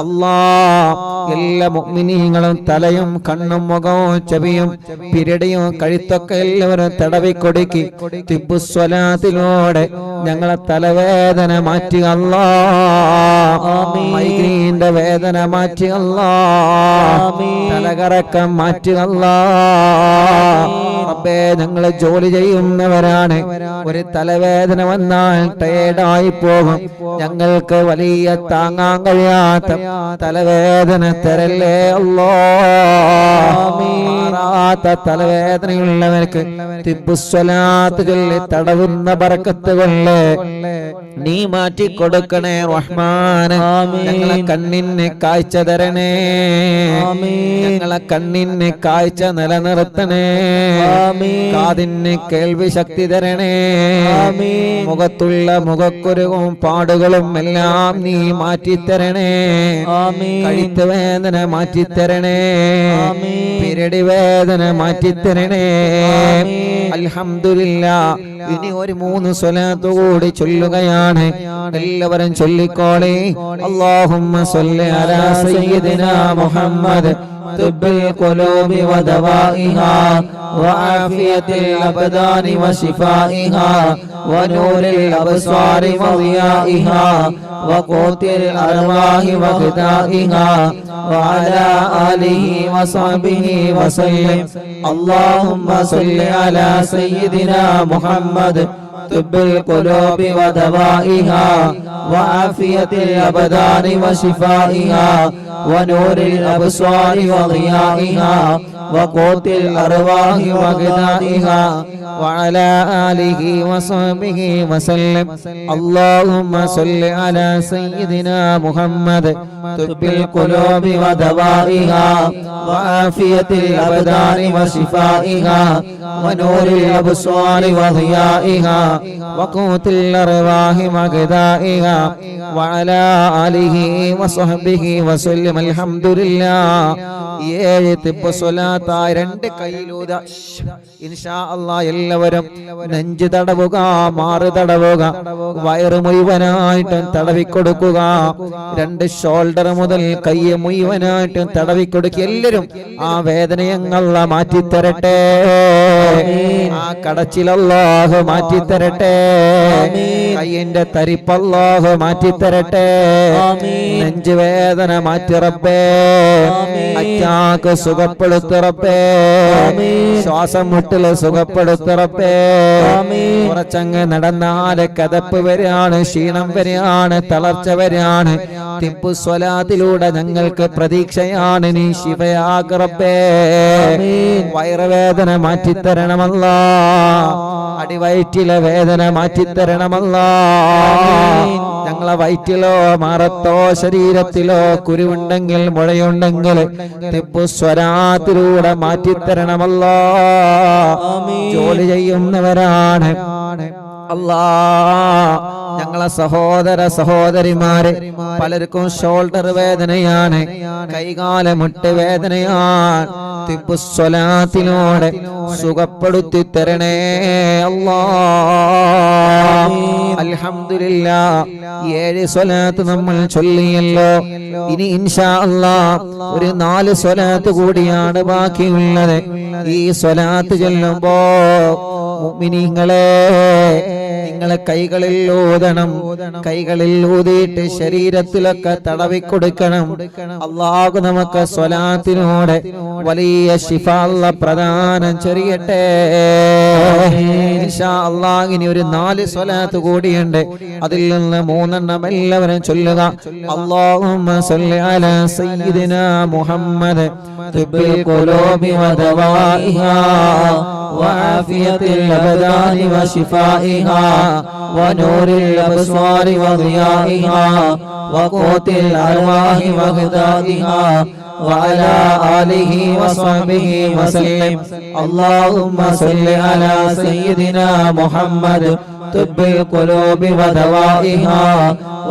അല്ലാഹ് എല്ലാ മുഅ്മിനീങ്ങളും തലയും കണ്ണും മുഖവും ചെവിയും പിരടിയും കഴുത്തൊക്കെ എല്ലാവരും തടവിക്കൊടുക്കി തിബ്ബുസ്വലാത്തിലൂടെ ഞങ്ങളെ തലവേദന മാറ്റി അല്ലാഹ്. മൈഗ്രീന്റെ വേദന മാറ്റി അല്ലാഹ്. തലകറക്കം മാറ്റി അല്ലാഹ്. റബ്ബേ, ഞങ്ങൾ ജോലി ചെയ്യുന്നവരാണ്. ഒരു തലവേദന വന്നാൽ ടയേർഡായി പോകും. ഞങ്ങൾക്ക് വലിയ താങ്ങാൻ കഴിയാത്ത തലവേദന തരല്ലേ അല്ലാഹ്. തലവേദനയുള്ളവർക്ക് തിബ്ബുസ്വലാത്ത് ചൊല്ലി തടവുന്ന ബറക്കത്ത് കൊണ്ട് നീ മാറ്റി കൊടുക്കണേ റഹ്മാൻ. ഞങ്ങളെ കണ്ണിന് കാഴ്ച തരണേ, ഞങ്ങളെ കണ്ണിന് കാഴ്ച നിലനിർത്തണേ, കാതിന് കേൾവി ശക്തി തരണേ, മുഖത്തുള്ള മുഖക്കുരുവും പാടുകളും എല്ലാം നീ മാറ്റിത്തരണേ, കഴുത്ത് വേദന മാറ്റിത്തരണേ, പിരടി വേദന മാറ്റിത്തരണേ. അൽഹംദുലില്ലാഹ്. ഇനി ഒരു 3 സ്വലാത്ത് കൂടി ചൊല്ലുകയാണ്. എല്ലാവരും ചൊല്ലിക്കോളേ. അല്ലാഹുമ്മ സ്വല്ലി അലാ സയ്യിദിനാ മുഹമ്മദ് طب القلوب ودوائها وعافية الأبدان وشفائها ونور الأبصار وضيائها وقوت الأرواح وغذائها وعلى آله وصحبه وسلم. اللهم صل على سيدنا محمد طب القلوب ودوائها وعافية الأبدان وشفائها ونور الأبصار وضيائها وقوت الأرواح وغذائها وعلى آله وصحبه وسلم. اللهم صل على سيدنا محمد طب القلوب ودوائها وعافية الأبدان وشفائها ونور الأبصار وضيائها وقوت الأرواح وغذائها وعلى آله وصحبه وسلم. الحمد لله. 7 തിബ്ബ് സ്വലാത്തായി 2 കൈയിലൂത ഇൻഷാ അല്ലാഹ്. എല്ലാവരും നെഞ്ച് തടവുക, മാറ് തടവുക, വയറ് മുഴുവനായിട്ടും തടവിക്കൊടുക്കുക. 2 ഷോൾഡർ മുതൽ കൈ മുഴുവനായിട്ടും തടവിക്കൊടുക്കുക. എല്ലാവരും ആ വേദനയങ്ങള മാറ്റിത്തരട്ടെ, ആ കടച്ചിലല്ലാഹു മാറ്റിത്തരട്ടെ, കയ്യിന്റെ തരിപ്പല്ലാഹു മാറ്റിത്തരട്ടെ, നെഞ്ച് വേദന മാറ്റി റബ്ബേ, അറ്റാക്ക് സുഖപ്പെടുത്തു റബ്ബേ, ശ്വാസം മുട്ടല് സുഖപ്പെടുത്തു റബ്ബേ. കുറച്ചങ്ങ് നടന്നാല് കതപ്പ് വരെയാണ്, ക്ഷീണം വരെയാണ്, തളർച്ച വരെയാണ്. തിബ്ബു സ്വലാത്തിലൂടെ ഞങ്ങൾക്ക് പ്രതീക്ഷയാണ്. നീ ശിഫയാക്ക് റബ്ബേ. വയറുവേദന മാറ്റിത്തരണമല്ലാ, അടിവയറ്റിലെ വേദന മാറ്റിത്തരണമല്ലാ. ഞങ്ങളെ വയറ്റിലോ മാറത്തോ ശരീരത്തിലോ കുരുവുണ്ടെങ്കിൽ മുഴയുണ്ടെങ്കിൽ തിബ്ബു സ്വലാത്തിലൂടെ മാറ്റിത്തരണമല്ലാ. ജോലി ചെയ്യുന്നവരാണ് അല്ലാ. ഞങ്ങളെ സഹോദര സഹോദരിമാരെ പലർക്കും ഷോൾഡർ വേദനയാണ്, കൈകാല മുട്ട് വേദനയാണ്. തിബ്ബു സ്വലാത്തിലൂടെ സുഖപ്പെടുത്തി തരണേ അല്ലാ. അൽഹംദുലില്ലാഹ്. 7 സ്വലാത്ത് നമ്മൾ ചൊല്ലിയല്ലോ. ഇനി ഇൻഷാ അല്ലാഹ് ഒരു 4 സ്വലാത്ത് കൂടിയാണ് ബാക്കിയുള്ളത്. ഈ സ്വലാത്ത് ചൊല്ലുമ്പോ മുഅ്മിനീങ്ങളെ നിങ്ങളെ കൈകളിൽ ഊതണം, കൈകളിൽ ഊതിയിട്ട് ശരീരത്തിലൊക്കെ തടവിക്കൊടുക്കണം. അല്ലാഹു നമുക്ക് സ്വലാത്തിനോടെ വലിയ ശിഫ അല്ലാഹ് പ്രദാനം ചെയ്യട്ടെ ഇൻഷാ അല്ലാഹ്. ഇനി ഒരു 4 സ്വലാത്ത് കൂടിയുണ്ട്, അതിൽ നിന്ന് 3 എണ്ണം എല്ലാവരും ചൊല്ലുക. അല്ലാഹുമ്മ സ്വല്ലി അലാ സയ്യിദിനാ മുഹമ്മദ് തിബ്ബിൽ ഖുലൂബി വദവാഇഹാ وعافية الأبدان وشفائها ونور الأبصار وضيائها وقوت الأرواح وغذائها وعلى آله وصحبه وسلم. اللهم صل على سيدنا محمد طب القلوب ودوائها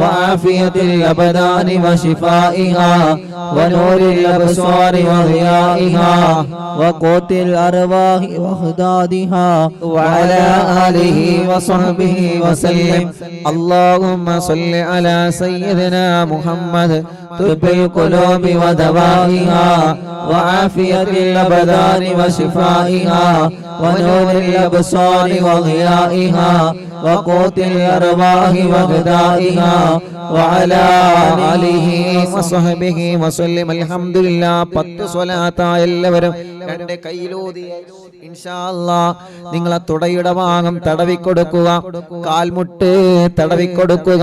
وعافية الأبدان وشفائها ونور الأبصار وضيائها وقوت الأرواح وخدادها وعلى آله وصحبه وسلم. اللهم صل على سيدنا محمد طب القلوب ودوائها وعافية الأبدان وشفائها ونور الأبصار وضيائها وقوت الأرواح وغذائها وعلى آله وصحبه وسلم. അൽഹംദുലില്ലാ. 10 സ്വലാത്ത എല്ലാവരും രണ്ട് കൈയിലൂതി ഇൻഷാ അല്ലാഹ് നിങ്ങളെ തുടയുടെ ഭാഗം തടവിക്കൊടുക്കുക, കാൽമുട്ട് തടവിക്കൊടുക്കുക,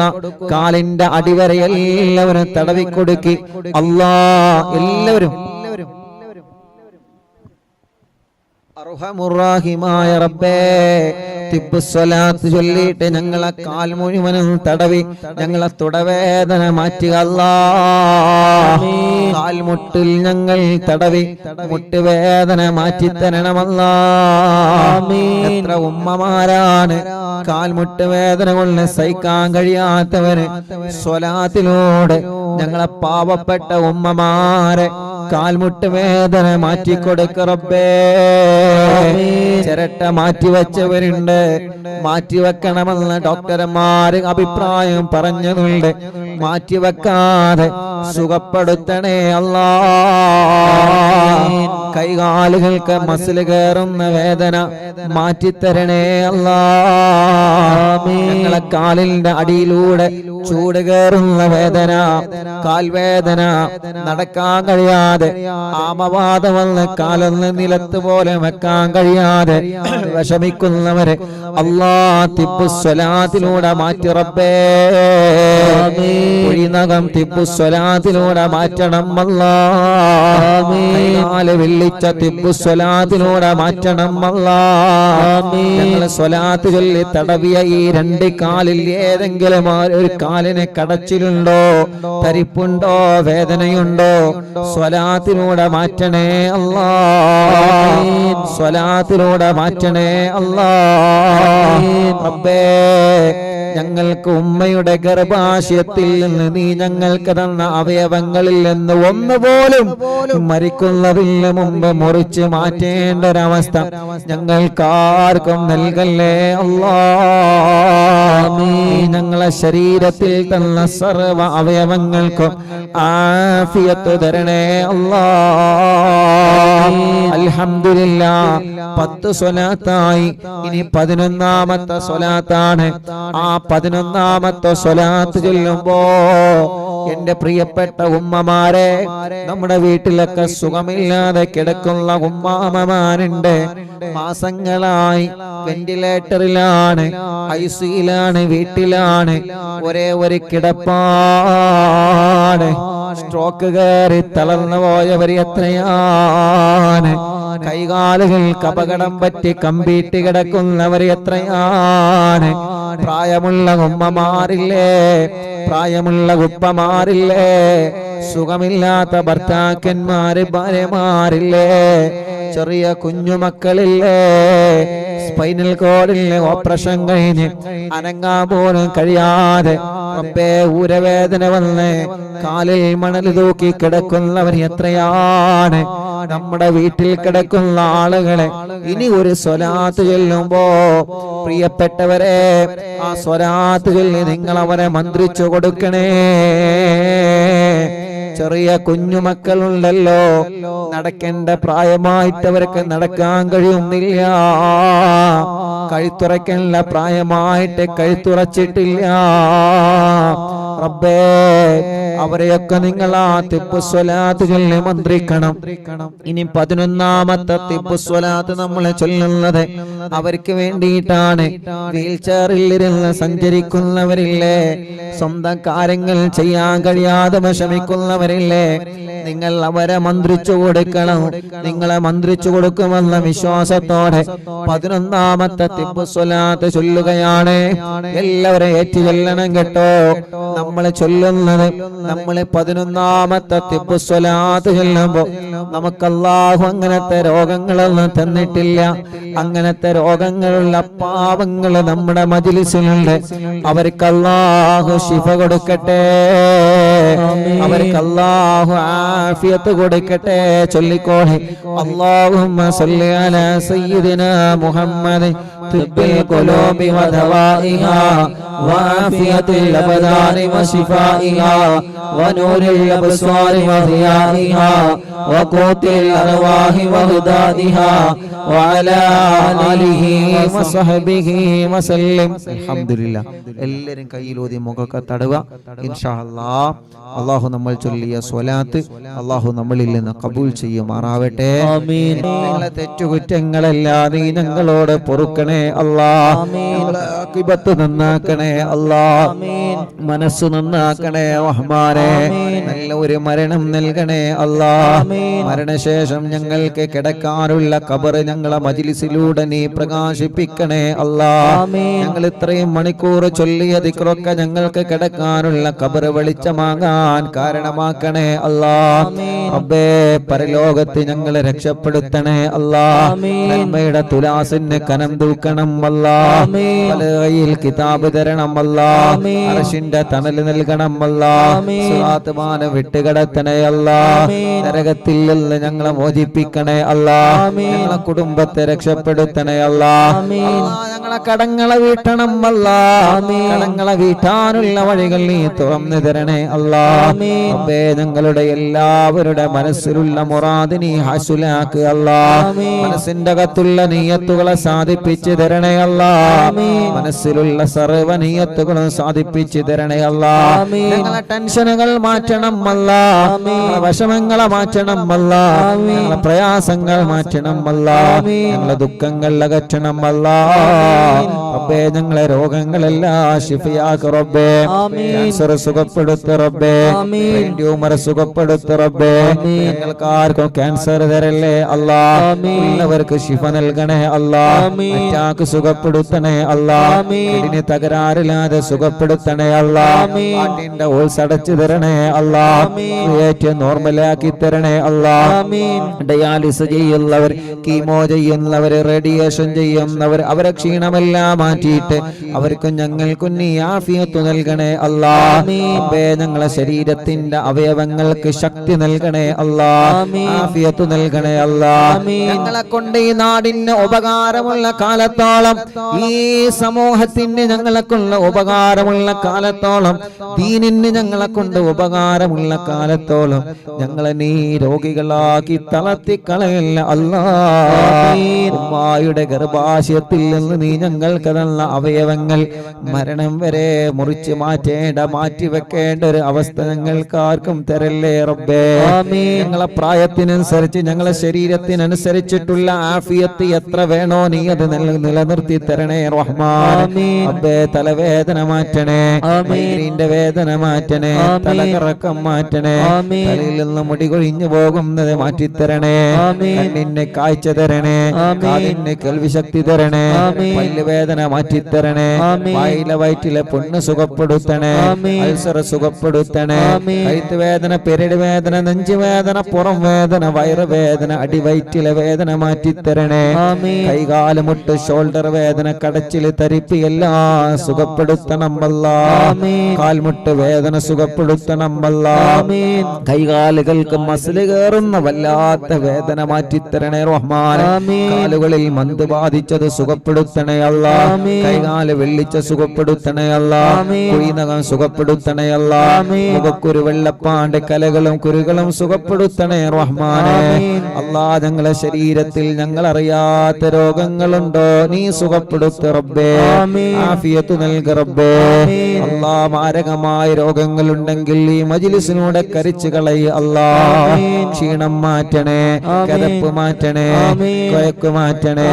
കാലിന്റെ അടിവരെ എല്ലാവരും തടവിക്കൊടുക്കി. എല്ലാവരും അർഹമുർറാഹിമായ റബ്ബേ തിബ്ബുസ്സലാത്ത് ചൊല്ലിയിട്ട് ഞങ്ങളെ കാൽ മുഴുവനും തടവി ഞങ്ങളെ തുടവേദന മാറ്റുക അല്ലാഹ്. കാൽമുട്ടിൽ ഞങ്ങൾ തടവി മുട്ടുവേദന മാറ്റി തരണമല്ലാഹ്. എത്ര ഉമ്മമാരാണ് കാൽമുട്ട് വേദന കൊണ്ട് സഹിക്കാൻ കഴിയാത്തവര് സ്വലാത്തിലൂടെ ഞങ്ങളെ പാവപ്പെട്ട ഉമ്മമാരെ കാൽമുട്ട് വേദന മാറ്റിക്കൊടുക്ക റബ്ബേ. ചിരട്ട മാറ്റിവെച്ചവരുണ്ട്, മാറ്റിവെക്കണമെന്ന് ഡോക്ടർമാര് അഭിപ്രായം പറഞ്ഞതുണ്ട്. മാറ്റിവെക്കാതെ സുഖപ്പെടുത്തണേ അല്ലാഹ്. കൈകാലുകൾക്ക് മസിൽ കയറുന്ന വേദന മാറ്റിത്തരണേ അല്ലാഹ്. ഞങ്ങളെ കാലിന്റെ അടിയിലൂടെ ചൂട് കയറുന്ന വേദന, കാൽവേദന, നടക്കാൻ കഴിയാതെ ആമവാദം വന്ന് കാലൊന്ന് നിലത്ത് പോലെ വെക്കാൻ കഴിയാതെ വിഷമിക്കുന്നവരെ അല്ലാഹ് തിബ്ബുസ്സലാത്തിലൂടെ മാറ്റി റബ്ബേ. കുഴിനകം തിബ്ബുസ്സലാത്തിലൂടെ മാറ്റണം അല്ലാഹ്. കാല് വെള്ളിച്ച തിബ്ബുസ്സലാത്തിലൂടെ മാറ്റണം അല്ലാഹ്. ഞങ്ങള് സ്വലാത്ത് ചൊല്ലി തടവിയ ഈ രണ്ട് കാലിൽ ഏതെങ്കിലും ഒരു കാലിന് കടച്ചിലുണ്ടോ, തരിപ്പുണ്ടോ, വേദനയുണ്ടോ, സ്വലാത്തിലൂടെ മാറ്റണേ അല്ലാഹ്. സ്വലാത്തിലൂടെ മാറ്റണേ അല്ലാഹ്. റബ്ബേ, ഞങ്ങൾക്ക് ഉമ്മയുടെ ഗർഭാശയത്തിൽ നിന്ന് നീ ഞങ്ങൾക്ക് തന്ന അവയവങ്ങളിൽ നിന്ന് ഒന്നുപോലും മരിക്കുന്നതിന് മുമ്പ് മുറിച്ച് മാറ്റേണ്ട ഒരവസ്ഥ ഞങ്ങൾക്കാർക്കും നൽകല്ലേ അല്ലാഹ്. ഞങ്ങളെ ശരീരത്തിൽ തന്ന സർവ അവയവങ്ങൾക്കും ആഫിയത്ത് തരണേ അല്ലാഹ്. അൽഹംദുലില്ലാഹ്. 10 സ്വലാത്തായി, ഇനി 11ാമത്തെ സ്വലാത്താണ്. ആ 11ാമത്തെ സ്വലാത്ത് ചൊല്ലുമ്പോ എന്റെ പ്രിയപ്പെട്ട ഉമ്മമാരെ, നമ്മുടെ വീട്ടിലൊക്കെ സുഖമില്ലാതെ കിടക്കുന്ന ഉമ്മാമമാരുണ്ട്. മാസങ്ങളായി വെന്റിലേറ്ററിലാണ്, ഐസിയിലാണ്, വീട്ടിലാണ്, ഒരേ ഒരു കിടപ്പാണ്. സ്ട്രോക്ക് കയറി തളർന്നു പോയവർ എത്രയാണ്. കൈകാലുകൾക്ക് അപകടം പറ്റി കമ്പീട്ട് കിടക്കുന്നവർ എത്രയാണ്. പ്രായമുള്ള ഉമ്മമാരില്ലേ, പ്രായമുള്ള ഉപ്പമാരില്ലേ, സുഖമില്ലാത്ത ഭർത്താക്കന്മാര്, ഭാര്യമാരില്ലേ, ചെറിയ കുഞ്ഞുമക്കളില്ലേ, സ്പൈനൽ കോഡിലെ ഓപ്പറേഷൻ കഴിഞ്ഞ് അനങ്ങാൻ പോലും കഴിയാതെ റബ്ബേ ഊരവേദന വന്ന് കാലിൽ മണൽ തൂക്കി കിടക്കുന്നവർ എത്രയാണ്. നമ്മുടെ വീട്ടിൽ കിടക്കുന്ന ആളുകളെ ഇനി ഒരു സ്വലാത്ത് ചൊല്ലുമ്പോ പ്രിയപ്പെട്ടവരെ, ആ സ്വലാത്ത് ചൊല്ലി നിങ്ങൾ അവരെ മന്ത്രിച്ചു കൊടുക്കണേ. ചെറിയ കുഞ്ഞുമക്കളുണ്ടല്ലോ, നടക്കേണ്ട പ്രായമായിട്ടവർക്ക് നടക്കാൻ കഴിയുന്നില്ല, കഴുത്തുറയ്ക്കേണ്ട പ്രായമായിട്ട് കഴുത്തുറച്ചിട്ടില്ല. റബ്ബേ, അവരെയൊക്കെ നിങ്ങൾ ആ തിബ്ബുസ്വലാത്ത് ചൊല്ലി മന്ത്രിക്കണം. ഇനി 11ാമത്തെ തിബ്ബുസ്വലാത്ത് നമ്മൾ ചൊല്ലുന്നത് അവർക്ക് വേണ്ടിയിട്ടാണ്. വീൽ ചെയറിൽ ഇരുന്ന് സഞ്ചരിക്കുന്നവരില്ലേ, സ്വന്തം കാര്യങ്ങൾ ചെയ്യാൻ കഴിയാതെ വിഷമിക്കുന്നവരില്ലേ, നിങ്ങൾ അവരെ മന്ത്രിച്ചു കൊടുക്കണം. നിങ്ങളെ മന്ത്രിച്ചു കൊടുക്കുമെന്ന വിശ്വാസത്തോടെ 11ാമത്തെ തിബ്ബുസ്വലാത്ത് ചൊല്ലുകയാണ്. എല്ലാവരും ഏറ്റു ചൊല്ലണം കേട്ടോ. നമ്മൾ ചൊല്ലുന്നത്, നമ്മൾ 11ാമത്തെ തിബ്ബുസ്വലാത്ത് ചൊല്ലുമ്പോ നമുക്ക് അല്ലാഹു അങ്ങനത്തെ രോഗങ്ങളൊന്നും തന്നിട്ടില്ല. അങ്ങനത്തെ രോഗങ്ങളുള്ള പാവങ്ങൾ നമ്മുടെ മജ്‌ലിസിലുണ്ട്. അവർക്ക് അല്ലാഹു ശിഫ കൊടുക്കട്ടെ, അവർക്ക് അല്ലാഹു ആഫിയത്ത് കൊടുക്കട്ടെ. ചൊല്ലിക്കോളെ, അല്ലാഹുമ്മ സല്ലി അലാ സയ്യിദിനാ മുഹമ്മദ് തിബ്ബിൽ ഖുലൂബി വദവാഇഹാ വആഫിയത്തിൽ അബ്ദാനി വശിഫാഇഹാ വനൂരിൽ അബ്സ്വാരി വദിയാഇഹാ വഖൂത്തിൽ അർവാഹി വഹദാദിഹാ വഅലാ ആലിഹി വസഹബിഹി വസല്ലം. അൽഹംദുലില്ലാഹ്. എല്ലാവരും കയ്യിലൂതി മുഖൊക്കെ തടവുക. ഇൻഷാ അല്ലാഹ് അല്ലാഹു നമ്മൾ ചൊല്ലിയ സ്വലാത്ത് അല്ലാഹു നമ്മളിൽ നിന്ന് കബൂൽ ചെയ്യുമാറാവട്ടെ. ആമീൻ. ഞങ്ങളെ തെറ്റുകുറ്റങ്ങളെല്ലാം നീ ഞങ്ങളോട് പൊറുക്കണേ അല്ലാഹ്. ഞങ്ങളെ ആഖിബത്ത് നന്നാക്കണേ അല്ലാഹ്. മനസ്സ് നന്നാക്കണേ റഹ്മാനേ. നല്ല ഒരു മരണം നൽകണേ അല്ലാഹ്. മരണശേഷം ഞങ്ങൾക്ക് കിടക്കാനുള്ള ഖബർ ഞങ്ങളെ മജ്‌ലിസിലൂടെ നീ പ്രകാശിപ്പിക്കണേ അല്ലാഹ്. ഞങ്ങൾ ഇത്രയും മണിക്കൂർ ചൊല്ലിയ ദിക്റൊക്കെ ഞങ്ങൾക്ക് കിടക്കാനുള്ള ഖബർ വെളിച്ചമാകാൻ കാരണമാക്കണേ അല്ലാഹ്. റബ്ബേ, പരലോകത്ത് ഞങ്ങളെ രക്ഷപ്പെടുത്തണേ അല്ലാഹ്. നന്മയുടെ തുലാസിന് കനം തൂക്കണം അല്ലാഹ്. പലകയിൽ കിതാബ് തരണം അല്ലാഹ്. അർശിന്റെ തണൽ നൽകണം അല്ലാഹ്. സിറാത്ത് പാലം വിട്ടുകിടത്തണേ അല്ലാഹ്. നരകത്തിൽ നിന്ന് ഞങ്ങളെ മോചിപ്പിക്കണേ അല്ലാഹ്. ഞങ്ങളെ കുടുംബത്തെ രക്ഷപ്പെടുത്തണേ അല്ലാഹ്. ഞങ്ങളെ കടങ്ങളെ വീട്ടണം അല്ലാഹ്. കടങ്ങളെ വീട്ടാനുള്ള വഴികൾ നീ തുറന്നു തരണേ അല്ലാഹ്. റബ്ബേ, ഞങ്ങളുടെ എല്ലാവരുടെ മനസ്സിലുള്ള മുറാദ് നീ ഹസുലാക്കുക അല്ലാഹ്. മനസ്സിന്റെ അകത്തുള്ള നിയ്യത്തുകളെ സാധിപ്പിച്ചു തരണേ അല്ലാഹ്. മനസ്സിലുള്ള സർവ്വ നിയ്യത്തുകളും സാധിപ്പിച്ചു തരണേ അല്ലാഹ്. ഞങ്ങളെ ടെൻഷനുകൾ മാറ്റണം അല്ലാഹ്. ഞങ്ങളെ വിഷമങ്ങളെ മാറ്റണം അല്ലാഹ്. ഞങ്ങളെ പ്രയാസങ്ങൾ മാറ്റണം അല്ലാഹ്. ഞങ്ങളെ ദുഃഖങ്ങൾ അകറ്റണം അല്ലാഹ്. റബ്ബേ, ഞങ്ങളെ രോഗങ്ങളെല്ലാം ശിഫയാക്ക് റബ്ബേ. ക്യാൻസർ സുഖപ്പെടുത്ത് റബ്ബേ. ബ്രെയിൻ ട്യൂമർ സുഖപ്പെടുത്ത് റബ്ബേ. ഞങ്ങൾക്ക് ആർക്കും ക്യാൻസർ തരല്ലേ അല്ലാഹ്. ഉള്ളവർക്ക് ശിഫ നൽകണേ അല്ലാഹ്. അറ്റാക്ക് സുഖപ്പെടുത്തണേ അല്ലാഹ്. കിഡ്നി തകരാറില്ലാതെ സുഖപ്പെടുത്തണേ അല്ലാഹ്. ഹാർട്ടിന്റെ ഹോൾസ് അടച്ചു തരണേ അല്ലാഹ്. ക്രിയേറ്റ് നോർമലാക്കി തരണേ അല്ലാഹ്. ഡയാലിസ് ചെയ്യുന്നവർ, കീമോ ചെയ്യുന്നവർ, റേഡിയേഷൻ ചെയ്യുന്നവർ, അവരെ ക്ഷീണമെല്ലാം മാറ്റിയിട്ട് അവർക്കും ഞങ്ങൾക്കും നീ ആഫിയത്ത് നൽകണേ അല്ലാഹ്. റബ്ബേ, ഞങ്ങളെ ശരീരത്തിന്റെ അവയവങ്ങൾക്ക് ശക്തി നൽകണേ അല്ലാഹ്. ആഫിയത്ത് നൽകണേ അല്ലാഹ്. ഞങ്ങളെ കൊണ്ട് ഈ നാടിന് ഉപകാരമുള്ള കാലത്തോളം, ഈ സമൂഹത്തിന് ഞങ്ങളെ കൊണ്ട് ഉപകാരമുള്ള കാലത്തോളം, ദീനിന് ഞങ്ങളെ കൊണ്ട് ഉപകാരമുള്ള കാലത്തോളം ഞങ്ങളെ നീ രോഗികളാക്കി തളർത്തിക്കളയല്ല അല്ലാഹ്. ഉമ്മായുടെ ഗർഭാശയത്തിൽ നിന്ന് നീ ഞങ്ങൾക്ക് തന്ന അവയവങ്ങൾ മരണം വരെ മുറിച്ച് മാറ്റി വെക്കേണ്ട ഒരു അവസ്ഥ ഞങ്ങൾക്ക് ആർക്കും തരല്ലേ റബ്ബേ. ഞങ്ങളെ പ്രായത്തിനനുസരിച്ച്, ഞങ്ങളെ ശരീരത്തിനനുസരിച്ചിട്ടുള്ള ആഫിയത്ത് എത്ര വേണോ നീ അത് നിലനിർത്തി തരണേ റഹ്മാൻ. റബ്ബേ, തലവേദന മാറ്റണേ, മൈഗ്രീന്റെ വേദന മാറ്റണേ, തലകറക്കം മാറ്റണേ, തലയിൽ നിന്ന് മുടി കൊഴിഞ്ഞു പോകുന്നത് മാറ്റിത്തരണേ, കണ്ണിന് കാഴ്ച തരണേ, കാതിന് കേൾവി ശക്തി തരണേ, പല്ലുവേദന മാറ്റിത്തരണേ, വായിലെ വയറ്റിലെ പുണ്ണ് സുഖപ്പെടുത്തണേ, അൾസർ സുഖപ്പെടുത്തണേ, കഴുത്ത് വേദന, പെരടി വേദന, നെഞ്ചുവേദന, പുറം വേദന, വയറുവേദന, അടിവയറ്റിലെ വേദന മാറ്റിത്തരണേ, കൈകാല് മുട്ട്, ഷോൾഡർ വേദന, കടച്ചില്, തരിപ്പ് എല്ലാം സുഖപ്പെടുത്തണം അല്ലാഹ്. കാൽമുട്ട് വേദന സുഖപ്പെടുത്തണം അല്ലാഹ്. കൈകാലുകൾക്ക് മസില് കയറുന്ന വല്ലാത്ത വേദന മാറ്റിത്തരണേ റഹ്മാൻ. കാലുകളിൽ മന്ത് ബാധിച്ചത് സുഖപ്പെടുത്തണേ സുഖപ്പെടുത്തണേ അല്ലാ. കൈകാല് വെള്ളിച്ച സുഖപ്പെടുത്തണേ അല്ലാ. കുഴിനകം സുഖപ്പെടുത്തണേ അല്ലാ. മുഖക്കുരു വെള്ളപ്പാണ്ട് കലകളും കുരുകളും സുഖപ്പെടുത്തണേ റഹ്മാനെ. അല്ലാ, ഞങ്ങളെ ശരീരത്തിൽ ഞങ്ങൾ അറിയാത്ത രോഗങ്ങളുണ്ടോ നീ സുഖപ്പെടുത്ത റബ്ബേ. ആഫിയത്ത് നൽക റബ്ബേ. അല്ലാ, മാരകമായ രോഗങ്ങളുണ്ടെങ്കിൽ ഈ മജ്ലിസിനൂടെ കരിച്ചു കളയ അല്ലാ. ക്ഷീണം മാറ്റണേ, കിതപ്പ് മാറ്റണേ, കൊയക്ക് മാറ്റണേ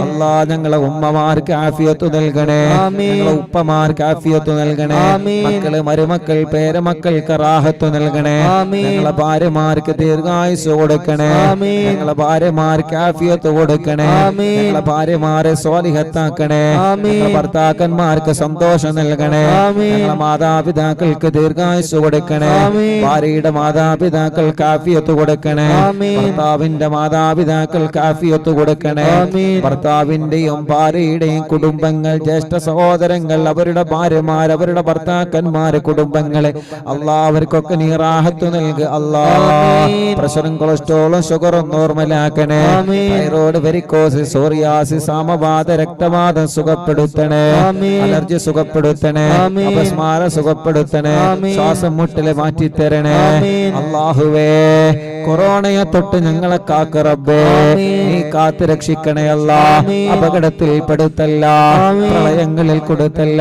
അല്ലാ. ഞങ്ങളെ ഉമ്മമാർക്ക് ആഫിയത്ത് നൽകണേ, ഞങ്ങളെ ഉപ്പമാർക്ക് ആഫിയത്ത് നൽകണേ. മക്കള് മരുമക്കൾ പേരമക്കൾക്ക് റാഹത്ത് നൽകണേ. ഞങ്ങളെ ഭാര്യമാർക്ക് ദീർഘായുസ് കൊടുക്കണേ. ഞങ്ങളെ ഭാര്യമാർക്ക് ആഫിയത്ത് കൊടുക്കണേ. ഞങ്ങളെ ഭാര്യമാരെ സ്വാലിഹത്താക്കണേ. ഞങ്ങളെ ഭർത്താക്കന്മാർക്ക് സന്തോഷം നൽകണേ. ഞങ്ങളെ മാതാപിതാക്കൾക്ക് ദീർഘായുസ് കൊടുക്കണേ. ഭാര്യയുടെ മാതാപിതാക്കൾക്ക് ആഫിയത്ത് കൊടുക്കണേ. ഭർത്താവിന്റെ മാതാപിതാക്കൾക്ക് ആഫിയത്ത് കൊടുക്കണേ. ഭർത്താവിന്റെയും ഭാര്യയുടെയും കുടുംബങ്ങൾ, ജ്യേഷ്ഠ സഹോദരങ്ങൾ, അവരുടെ ഭാര്യമാർ, അവരുടെ ഭർത്താക്കന്മാര്, കുടുംബങ്ങളെ അല്ലാ അവർക്കൊക്കെ നീ റാഹത്ത് നൽകുക അല്ലാ. പ്രഷറും കൊളസ്ട്രോളും ഷുഗറും നോർമലാക്കണേ. തൈറോയ്ഡ്, വെരിക്കോസിസ്, സോറിയാസിസ്, സാമവാത, രക്തവാതം സുഖപ്പെടുത്തണേ. അലർജി സുഖപ്പെടുത്തണേ. അപസ്മാര സുഖപ്പെടുത്തണേ. ശ്വാസം മുട്ടല് മാറ്റിത്തരണേ അല്ലാഹുവേ. കൊറോണയെ തൊട്ട് ഞങ്ങളെ കാക്ക് റബ്ബേ. നീ കാത്ത് രക്ഷിക്കണേ അല്ലാ. അപകടത്തിൽ പെടുത്തല്ല, പ്രളയങ്ങളിൽ കൊടുത്തല്ല,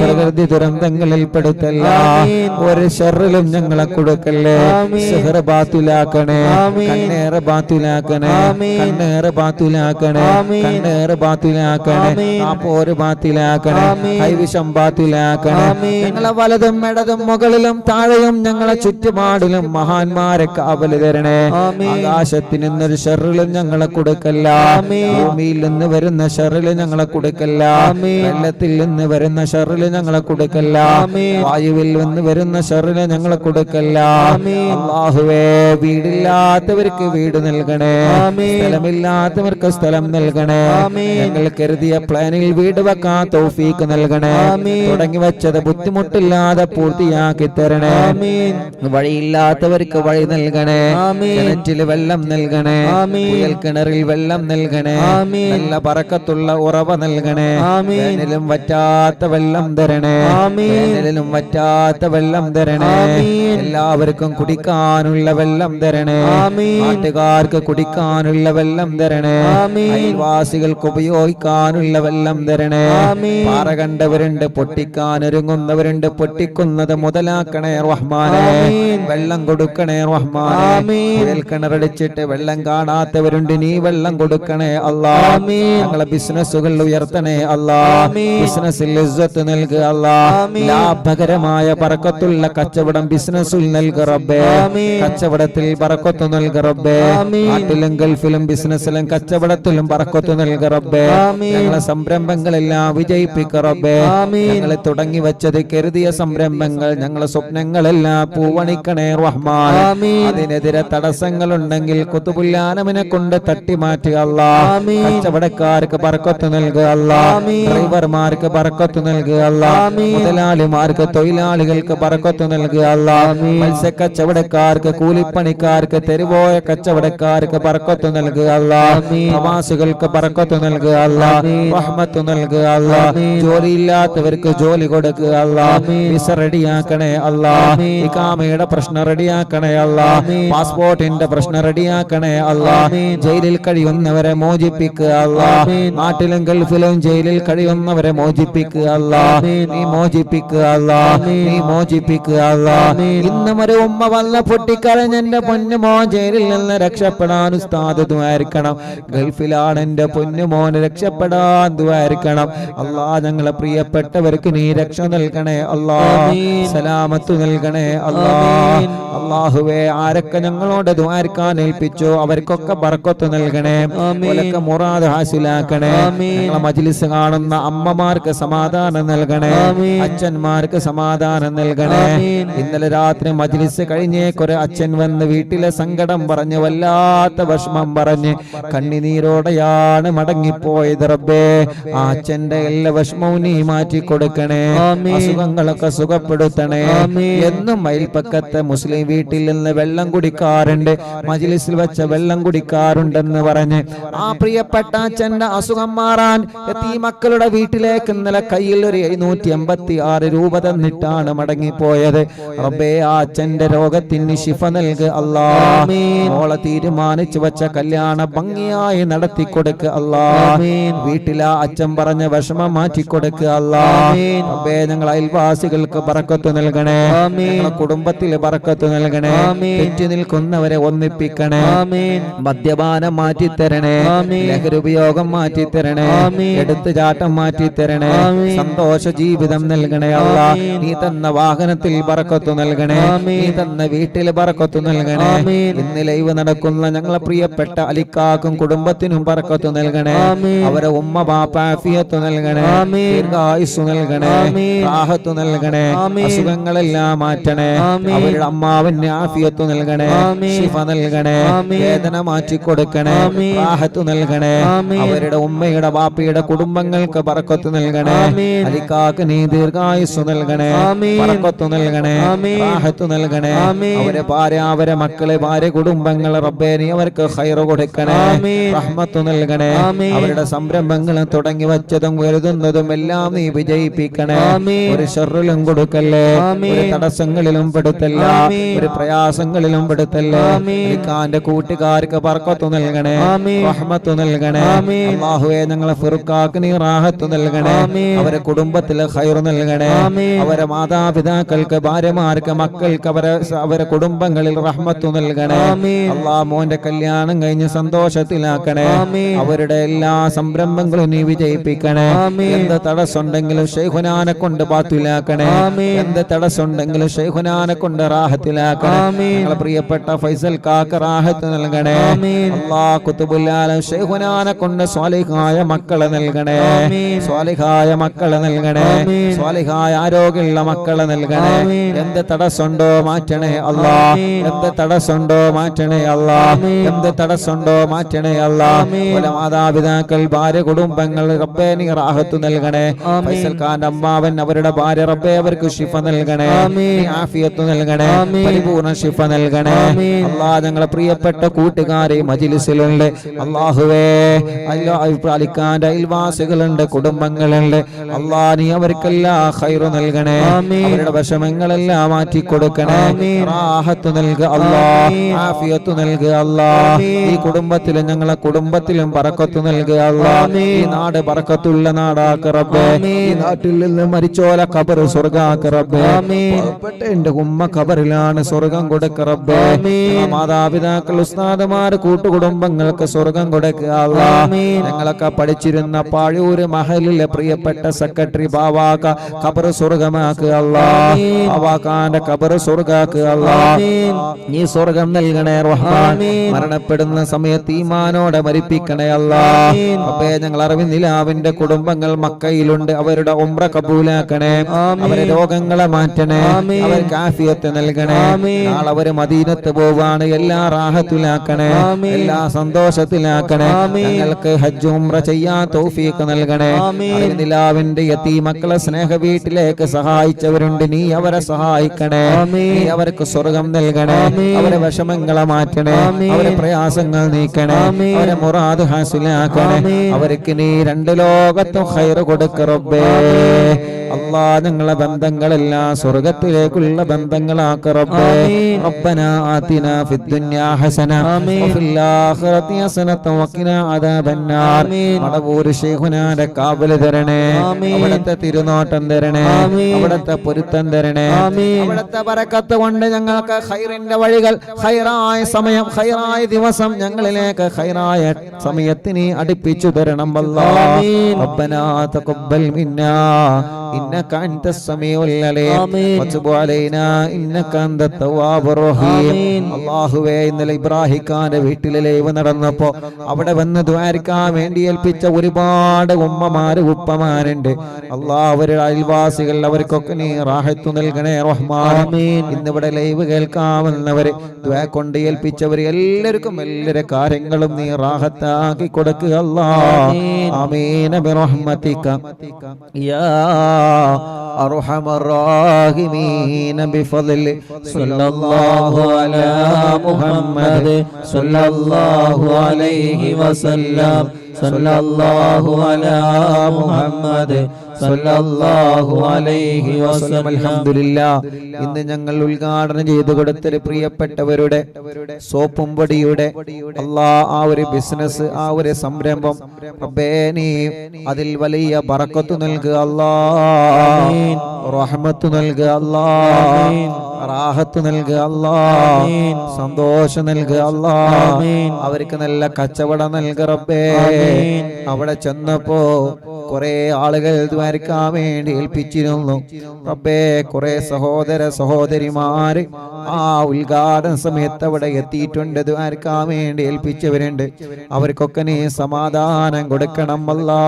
പ്രകൃതി ദുരന്തങ്ങളിൽ പെടുത്തല്ല. ഒരു ഷർറിലും ഞങ്ങളെ കൊടുക്കല്ലേ. സിഹർ ബാത്തിലാക്കണേ, കണ്ണേറ് ബാത്തിലാക്കണേ, കണ്ണേറ് ബാത്തിലാക്കണേ, കണ്ണേറ് ബാത്തിലാക്കണേ, നാപ്പോര് ബാത്തിലാക്കണേ, കൈവിഷം ബാത്തിലാക്കണേ. ഞങ്ങളെ വലതും ഇടതും മുകളിലും താഴെയും ഞങ്ങളെ ചുറ്റുപാടിലും മഹാന്മാരെ കാവല് തരണേ. ആകാശത്തിൽ നിന്നൊരു ഷർറിലും ഞങ്ങളെ കൊടുക്കല്ല. ഭൂമിയിൽ നിന്ന് വരുന്ന ഷർറില് ഞങ്ങളെ കൊടുക്കല്ല. വെള്ളത്തിൽ നിന്ന് വരുന്ന ഷർറില് ഞങ്ങളെ കൊടുക്കല്ല. വായുവിൽ നിന്ന് വരുന്ന ഷർറില് ഞങ്ങളെ കൊടുക്കല്ല. അല്ലാഹുവേ, വീടില്ലാത്തവർക്ക് വീട് നൽകണേ. സ്ഥലമില്ലാത്തവർക്ക് സ്ഥലം നൽകണേ. ഞങ്ങൾ കരുതിയ പ്ലാനിൽ വീട് വെക്കാൻ തൗഫീക്ക് നൽകണേ. തുടങ്ങി വെച്ചത് ബുദ്ധിമുട്ടില്ലാതെ പൂർത്തിയാക്കി തരണേ. വഴിയില്ലാത്തവർക്ക് വഴി നൽകണേ. കിണറ്റില് വെള്ളം നൽകണേ. കുയൽ കിണറിൽ വെള്ളം നൽകണേ. നല്ല ബറക്കത്തുള്ള ഉറവ നൽകണേ. വേനലും വറ്റാത്ത വെള്ളം തരണേ. വേനലിലും വറ്റാത്ത വെള്ളം തരണേ. എല്ലാവർക്കും കുടിക്കാനുള്ള വെള്ളം തരണേ. നാട്ടുകാർക്ക് കുടിക്കാനുള്ള വെള്ളം തരണേ. അയൽവാസികൾക്ക് ഉപയോഗിക്കാനുള്ള വെള്ളം തരണേ. പാറ കണ്ടവരുണ്ട്, പൊട്ടിക്കാൻ ഒരുങ്ങുന്നവരുണ്ട്. പൊട്ടിക്കുന്നത് മുതലാക്കണേ റഹ്മാനേ. വെള്ളം കൊടുക്കണേ റഹ്മാനേ. കുയൽ കിണറടിച്ചിട്ട് വെള്ളം കാണാത്തവരുണ്ട്, നീ വെള്ളം കൊടുക്കണേ അല്ലാ. ഞങ്ങളെ ബിസിനസ്സുകൾ ഉയർത്തണേ അല്ലാ. ബിസിനസ്സിൽ ഇസ്സത്ത് നൽകുക അല്ലാ. ലാഭകരമായ ബറക്കത്തുള്ള കച്ചവടം ബിസിനസ്സിൽ നൽകുക റബ്ബേ. കച്ചവടത്തിൽ ബറക്കത്ത് നൽകുക റബ്ബേ. നാട്ടിലും ഗൾഫിലും ബിസിനസ്സിലും കച്ചവടത്തിലും ബറക്കത്ത് നൽകുക റബ്ബേ. ഞങ്ങളെ സംരംഭങ്ങളെല്ലാം വിജയിപ്പിക്കുക റബ്ബേ. ഞങ്ങളെ തുടങ്ങി വെച്ചത് കരുതിയ സംരംഭങ്ങൾ, ഞങ്ങളെ സ്വപ്നങ്ങളെല്ലാം പൂവണിക്കണേ റഹ്മാൻ. അതിനെതിരെ തടസ്സങ്ങളുണ്ടെങ്കിൽ കുതുബുല്ലാനമിനെ കൊണ്ട് തട്ടി മാറ്റുക അല്ലാ. കച്ചവടക്കാർക്ക് ബർക്കത്ത് നൽകുക അല്ലാ. ഡ്രൈവർമാർക്ക് ബർക്കത്ത് നൽകുക അല്ലാ. മുതലാളിമാർക്ക്, തൊഴിലാളികൾക്ക് ബർക്കത്ത് നൽകുക അല്ലാ. മത്സ്യക്കച്ചവടക്കാർക്ക്, കൂലിപ്പണിക്കാർക്ക്, തെരുവോയ കച്ചവടക്കാർക്ക് ബർക്കത്ത് നൽകുക അല്ലാ. പ്രവാസികൾക്ക് ബർക്കത്ത് നൽകുക അല്ലാ. റഹ്മത്ത് നൽകുക അല്ലാ. ജോലിയില്ലാത്തവർക്ക് ജോലി കൊടുക്കുക അല്ലാ. വിസ റെഡിയാക്കണേ അല്ലാ. ഇഖാമയുടെ പ്രശ്നം റെഡിയാക്കണേ അല്ലാ. പാസ്പോർട്ടിന്റെ പ്രശ്നം റെഡിയാക്കണേ അല്ലാ. ജയിലിൽ കഴിയുന്നവരെ മോചിപ്പിക്കുക അല്ലാ. നാട്ടിലും ഗൾഫിലും ജയിലിൽ കഴിയുന്നവരെ മോചിപ്പിക്കുക അല്ലാ. നീ മോചിപ്പിക്കുക അല്ലാ. നീ മോചിപ്പിക്കുക അല്ലാ. ഇന്നും ഒരു ഉമ്മ വന്ന പൊട്ടിക്കരഞ്ഞ് എന്റെ പൊന്നുമോ ജയിലിൽ നിന്ന് രക്ഷപ്പെടാൻ ഉസ്താദ് ദുആയിരിക്കണം. ഗൾഫിലാണ് എന്റെ പൊന്നുമോന് രക്ഷപ്പെടാൻ ദുആയിരിക്കണം അല്ലാ. ഞങ്ങളെ പ്രിയപ്പെട്ടവർക്ക് നീ രക്ഷ നൽകണേ അല്ലാ. സലാമത്ത് നൽകണേ അല്ലാ. അല്ലാഹുവേ, ആരൊക്കെ ഞങ്ങളോട് ദുആരിക്കാൻ ഏൽപ്പിച്ചോ അവർക്കൊക്കെ ബർക്കത്ത് നൽകണേ. ഓലൊക്കെ മുറാദ് ഹാസിലാക്കണേ. ഞങ്ങളെ മജ്ലിസ് കാണുന്ന അമ്മമാർക്ക് സമാധാനം നൽകണേ. അച്ഛന്മാർക്ക് സമാധാനം നൽകണേ. ഇന്നലെ രാത്രി മജ്ലിസ് കഴിഞ്ഞേക്കൊരു അച്ഛൻ വന്ന് വീട്ടിലെ സങ്കടം പറഞ്ഞ് വല്ലാത്ത വിഷമം പറഞ്ഞ് കണ്ണിനീരോടെയാണ് മടങ്ങിപ്പോയത് റബ്ബേ. ആ അച്ഛന്റെ എല്ലാ വിഷമവും നീ മാറ്റി കൊടുക്കണേ. അസുഖങ്ങളൊക്കെ സുഖപ്പെടുത്തണേ. എന്നും അയൽപ്പക്കത്തെ മുസ്ലിം വീട്ടിൽ നിന്ന് വെള്ളം കുടിക്കാൻ കുടിക്കാറുണ്ട്, മജ്ലിസിൽ വെച്ച വെള്ളം കുടിക്കാറുണ്ടെന്ന് പറഞ്ഞ് ആ പ്രിയപ്പെട്ട അച്ഛന്റെ അസുഖം മാറാൻ ഈ മക്കളുടെ വീട്ടിലേക്ക് ഇന്നലെ കയ്യിൽ ഒരു 786 രൂപ തന്നിട്ടാണ് മടങ്ങിപ്പോയത്. റബ്ബേ, ആ അച്ഛന്റെ രോഗത്തിന് ശിഫ നൽകുക അല്ലാ. മോളെ തീരുമാനിച്ചു വെച്ച കല്യാണ ഭംഗിയായി നടത്തി കൊടുക്കുക അല്ലാ. വീട്ടിലെ അച്ഛൻ പറഞ്ഞ വിഷമം മാറ്റി കൊടുക്കുക അല്ലാ. റബ്ബേ, ഞങ്ങൾ അയൽവാസികൾക്ക് ബറക്കത്ത് നൽകണേ, ഞങ്ങളുടെ കുടുംബത്തിൽ ബറക്കത്ത് നൽകണേ, തെറ്റി നിൽക്കുന്നവരെ ഒന്നിപ്പിക്കണേ, മദ്യപാനം മാറ്റിത്തരണേ, ലഹരി ഉപയോഗം മാറ്റിത്തരണേ, എടുത്തുചാട്ടം മാറ്റിത്തരണേ, സന്തോഷ ജീവിതം നൽകണേ അല്ലാ. നീ തന്ന വാഹനത്തിൽ ബറക്കത്ത് നൽകണേ, നീ തന്ന വീട്ടിൽ ബറക്കത്ത് നൽകണേ. ഇന്ന് ലൈവ് നടക്കുന്ന ഞങ്ങളെ പ്രിയപ്പെട്ട അലിക്കാക്കും കുടുംബത്തിനും ബറക്കത്ത് നൽകണേ. അവരെ ഉമ്മ ബാപ്പ ആഫിയത്ത് നൽകണേ, ദീർഘായുസ്സു നൽകണേ, റാഹത്ത് നൽകണേ, അസുഖങ്ങളെല്ലാം മാറ്റണേ. അവരുടെ അമ്മാവിന് ആഫിയത്ത് നൽകണേ, ശിഫ നൽകണേ, വേദന മാറ്റി കൊടുക്കണേ, റാഹത്ത് നൽകണേ. അവരുടെ ഉമ്മയുടെ ബാപ്പയുടെ കുടുംബങ്ങൾക്ക് ബറക്കത്ത് നൽകണേ. അലിക്കാക്ക് നീ ദീർഘായുസ്സു നൽകണേ, ബറക്കത്ത് നൽകണേ, റാഹത്ത് നൽകണേ. അവരെ ഭാര്യ, അവരെ മക്കളെ, ഭാര്യ കുടുംബങ്ങൾ റബ്ബേ നീ അവർക്ക് ഖൈറ് കൊടുക്കണേ, റഹ്മത്ത് നൽകണേ. അവരുടെ സംരംഭങ്ങൾ തുടങ്ങി വച്ചതും എഴുതുന്നതും എല്ലാം നീ വിജയിപ്പിക്കണേ. ഒരു ഷർറിലും കൊടുക്കല്ലേ, ഒരു തടസ്സങ്ങളിലും പെടുത്തല്ല, ഒരു പ്രയാസങ്ങളിലും പെടുത്തല്ലേ. അലിക്കാന്റെ കൂട്ടുകാർക്ക് ബർക്കത്ത് നൽകണേ, റഹ്മത്ത് നൽകണേ. അല്ലാഹുവേ, ഞങ്ങളെ ഫിർഖാക്ക് നീ റാഹത്ത് നൽകണേ, അവരെ കുടുംബത്തിലെ ഖൈറ് നൽകണേ. അവരെ മാതാപിതാക്കൾക്ക്, ഭാര്യമാർക്ക്, മക്കൾക്ക്, അവരെ കുടുംബങ്ങളിൽ റഹ്മത്ത് നൽകണേ. അല്ലാഹ്, മോന്റെ കല്യാണം കഴിഞ്ഞ് സന്തോഷത്തിലാക്കണേ. അവരുടെ എല്ലാ സംരംഭങ്ങളും നീ വിജയിപ്പിക്കണേ. എന്ത് തടസ്സമുണ്ടെങ്കിലും ശൈഖുനാനെ കൊണ്ട് ബാത്തിലാക്കണേ. എന്ത് തടസ്സമുണ്ടെങ്കിലും ശൈഖുനാനെ കൊണ്ട് റാഹത്തിലാക്കണേ. ഞങ്ങളെ പ്രിയപ്പെട്ട ഫൈസൽ കാക്ക റാഹത്ത് നൽകണേ. അല്ലാഹ്, ഖുതുബുൽ ആലം ശൈഖുനാനെ കൊണ്ട് സ്വാലിഹായ മക്കളെ നൽകണേ, സ്വാലിഹായ മക്കളെ നൽകണേ, സ്വാലിഹായ ആരോഗ്യമുള്ള മക്കളെ നൽകണേ. എന്ത് തടസ്സമുണ്ടോ മാറ്റണേ അല്ലാ, എന്ത് തടസ്സമുണ്ടോ മാറ്റണേ അല്ലാ, എന്ത് തടസ്സമുണ്ടോ മാറ്റണേ അല്ലാ. മാതാപിതാക്കൾ, ഭാര്യ, കുടുംബങ്ങൾ റബ്ബേ നീ റാഹത്ത് നൽകണേ. ഫൈസൽ ഖാന്റെ അമ്മാവൻ, അവരുടെ ഭാര്യ റബ്ബേ അവർക്ക് ശിഫ നൽകണേ, ആഫിയത്ത് നൽകണേ, പരിപൂർണ്ണ ശിഫ നൽകണേ. അല്ലാഹ്, ഞങ്ങളെ പ്രിയപ്പെട്ട കൂട്ടുകാരെ മജ്ലിസിലുണ്ട് അല്ലാഹുവേ, അലിഖാന്റെ അയൽവാസികളുണ്ട്, കുടുംബങ്ങളുണ്ട്. അല്ലാഹ്, നീ അവർക്കെല്ലാം ഖൈറ് നൽകണേ, അവരുടെ വിഷമങ്ങളെല്ലാം മാറ്റി കൊടുക്കണേ, റാഹത്ത് നൽകുക അല്ലാഹ്, ആഫിയത്ത് നൽകുക അല്ലാഹ്. ഈ കുടുംബത്തിലും ഞങ്ങളെ കുടുംബത്തിലും ബറക്കത്ത് നൽകുക അല്ലാഹ്. ഈ നാട് ബറക്കത്തുള്ള നാടാക്ക റബ്ബേ. ഈ നാട്ടിൽ നിന്ന് മരിച്ചോല ഖബർ സ്വർഗ്ഗാക്ക റബ്ബേ. പാവപ്പെട്ട എന്റെ ഉമ്മ ഖബറിലാണ്, സ്വർഗ്ഗം കൊടുക്ക റബ്ബേ. മാതാപിതാക്കൾ, ഉസ്താദുമാർ, കൂട്ടുകുടുംബങ്ങൾക്ക് സ്വർഗ്ഗം കൊടുക്കുക അല്ലാഹ്. ഞങ്ങളൊക്കെ പഠിച്ചിരുന്ന പാഴൂര് മഹലിലെ പ്രിയപ്പെട്ട സെക്രട്ടറി ബാവാക്ക ഖബർ സ്വർഗ്ഗമാക്കുക അല്ലാഹ്. ബാവാക്കാന്റെ ഖബർ സ്വർഗ്ഗാക്കുക അല്ലാഹ്. നീ സ്വർഗ്ഗം നൽകണേ റഹ്മാൻ. മരണപ്പെടുന്ന സമയത്ത് ഈമാനോടെ മരിപ്പിക്കണേ അല്ലാഹ്. റബ്ബേ, ഞങ്ങൾ അറിവിന്ദിലാവിന്റെ കുടുംബങ്ങൾ മക്കയിലുണ്ട്, അവരുടെ ഉംറ കബൂലാക്കണേ, അവരെ രോഗങ്ങളെ മാറ്റണേ, അവർക്ക് ആഫിയത്ത് നൽകണേ. നാളെ അവര് മദീനത്ത് പോവാണ്, എല്ലാ റാഹത്തിലാക്കണേ, എല്ലാ സന്തോഷത്തിലാക്കണേ. ഞങ്ങൾക്ക് ഹജ്ജ് ഉംറ ചെയ്യാൻ തൗഫീഖ് നൽകണേ. അറിവിന്ദിലാവിന്റെ യതീമക്കളെ സ്നേഹ വീട്ടിലേക്ക് സഹായിച്ചവരുണ്ട്, നീ അവരെ സഹായിക്കണേ, നീ അവർക്ക് സ്വർഗം നൽകണേ, അവരെ വിഷമങ്ങളെ മാറ്റണേ, അവരെ പ്രയാസങ്ങൾ നീക്കണേ, അവരെ മുറാദ് ഹാസിലാക്കണേ. അവർക്ക് നീ രണ്ട് ലോകത്തും ഖൈറ് കൊടുക്ക റബ്ബേ. അല്ലാഹ്, ഞങ്ങളെ ബന്ധങ്ങളെല്ലാം സ്വർഗത്തിലേക്കുള്ള ബന്ധങ്ങളാക്ക റബ്ബേ. റബ്ബനാ ആതിനാ ഫിദ്ദുനിയാ ഹസന വഫിൽ ആഖിറതി ഹസനത വഖിനാ അദാബന്നാർ. മടവൂർ ശൈഖുനാന്റെ കാവൽ തരണേ, അവിടുത്തെ തിരുനോട്ടം തരണേ, അവിടുത്തെ പൊരുത്തം തരണേ. അവിടുത്തെ ബറക്കത്ത് കൊണ്ട് ഞങ്ങൾക്ക് ഖൈറിന്റെ വഴികൾ, ഖൈറായ സമയം, ഖൈറായ ദിവസം ഞങ്ങളിലേക്ക് ഖൈറായ സമയത്തിന് അടുപ്പിച്ചു തരണം അല്ലാഹ്. റബ്ബനാ തഖബ്ബൽ മിന്നാ ഇന്നക അൻതസ് സമീഉൽ അലീം വതുബ് അലൈനാ ഇന്നക അൻതത് തവ്വാബുർ റഹീം. അല്ലാഹുവേ, ഇന്നലെ ഇബ്രാഹിം ഖാന്റെ വീട്ടിലെ ലൈവ് നടന്നപ്പോ അവിടെ വന്ന് ദുആരിക്കാൻ വേണ്ടി ഏൽപ്പിച്ച ഒരുപാട് ഉമ്മമാര് ഉപ്പമാരുണ്ട്. അല്ലാഹ്, അവരുടെ അയൽവാസികൾ, അവർക്കൊക്കെ നീ റാഹത്ത് നൽകണേ റഹ്മാൻ. ഇന്നിവിടെ ലൈവ് കേൾക്കാമെന്നവര് ദുആ കൊണ്ട് ഏൽപ്പിച്ചവര് എല്ലാവർക്കും എല്ലാവരുടെ കാര്യങ്ങളും നീ റാഹത്താക്കി കൊടുക്കുക അല്ലാഹ്. ആമീൻ ബിറഹ്മതിക യാ أرحم الراحمين بفضل صلى الله على محمد صلى الله عليه وسلم صلى الله على محمد صلى الله عليه وسلم. അൽഹംദുലില്ലാ. ഇന്ന് ഞങ്ങൾ ഉദ്ഘാടനം ചെയ്തു കൊടുത്തൊരു പ്രിയപ്പെട്ടവരുടെ സോപ്പും പൊടിയുടെ ആ ഒരു ബിസിനസ്, ആ ഒരു സംരംഭം റബ്ബേ നീ അതിൽ വലിയ ബറക്കത്ത് നൽകുക അല്ലാ, റഹ്മത്ത് നൽകുക അല്ലാ, റാഹത്ത് നൽകുക അല്ലാ, സന്തോഷം നൽകുക അല്ലാ, അവർക്ക് നല്ല കച്ചവടം നൽകുക റബ്ബേ. അവിടെ ചെന്നപ്പോ കുറെ ആളുകൾ ദ്വാരക്കാൻ വേണ്ടി ഏൽപ്പിച്ചിരുന്നു റബ്ബേ. കുറെ സഹോദര സഹോദരിമാര് ആ ഉദ്ഘാടന സമയത്ത് അവിടെ എത്തിയിട്ടുണ്ട്, ദ്വാരക്കാൻ വേണ്ടി ഏൽപ്പിച്ചവരുണ്ട്. അവർക്കൊക്കെ നീ സമാധാനം കൊടുക്കണം അല്ലാ.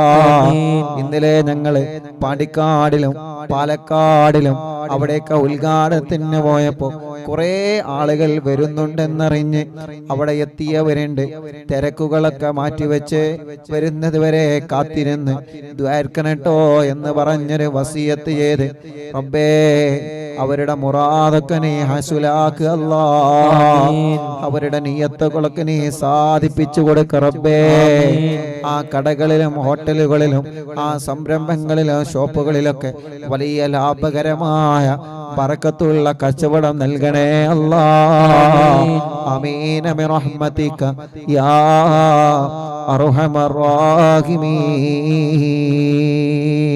ഇന്നലെ ഞങ്ങള് പാണ്ടിക്കാടിലും പാലക്കാടിലും അവിടെയൊക്കെ ഉദ്ഘാടനത്തിന് പോയപ്പോ കുറെ ആളുകൾ വരുന്നുണ്ടെന്നറിഞ്ഞ് അവിടെ എത്തിയവരുണ്ട്. തിരക്കുകളൊക്കെ മാറ്റിവെച്ച് വരുന്നത് വരെ കാത്തിരുന്ന് ദ്വാരക്കണട്ടോ എന്ന് പറഞ്ഞൊരു വസിയത്ത് ചെയ്ത് റബ്ബേ അവരുടെ മുറാദൊക്കെ നീ ഹസുലാക്ക് അല്ലാ, അവരുടെ നിയ്യത്തുകളൊക്കെ നീ സാധിപ്പിച്ചു കൊടുക്ക റബ്ബേ. ആ കടകളിലും ഹോട്ടലുകളിലും ആ സംരംഭങ്ങളിലും ഷോപ്പുകളിലൊക്കെ വലിയ ലാഭകരമായ ബറക്കത്തുള്ള കച്ചവടം നൽകണേ അല്ലാ. ആമീൻ ബിറഹ്മതിക യാ അർഹമർ റഹീമീൻ.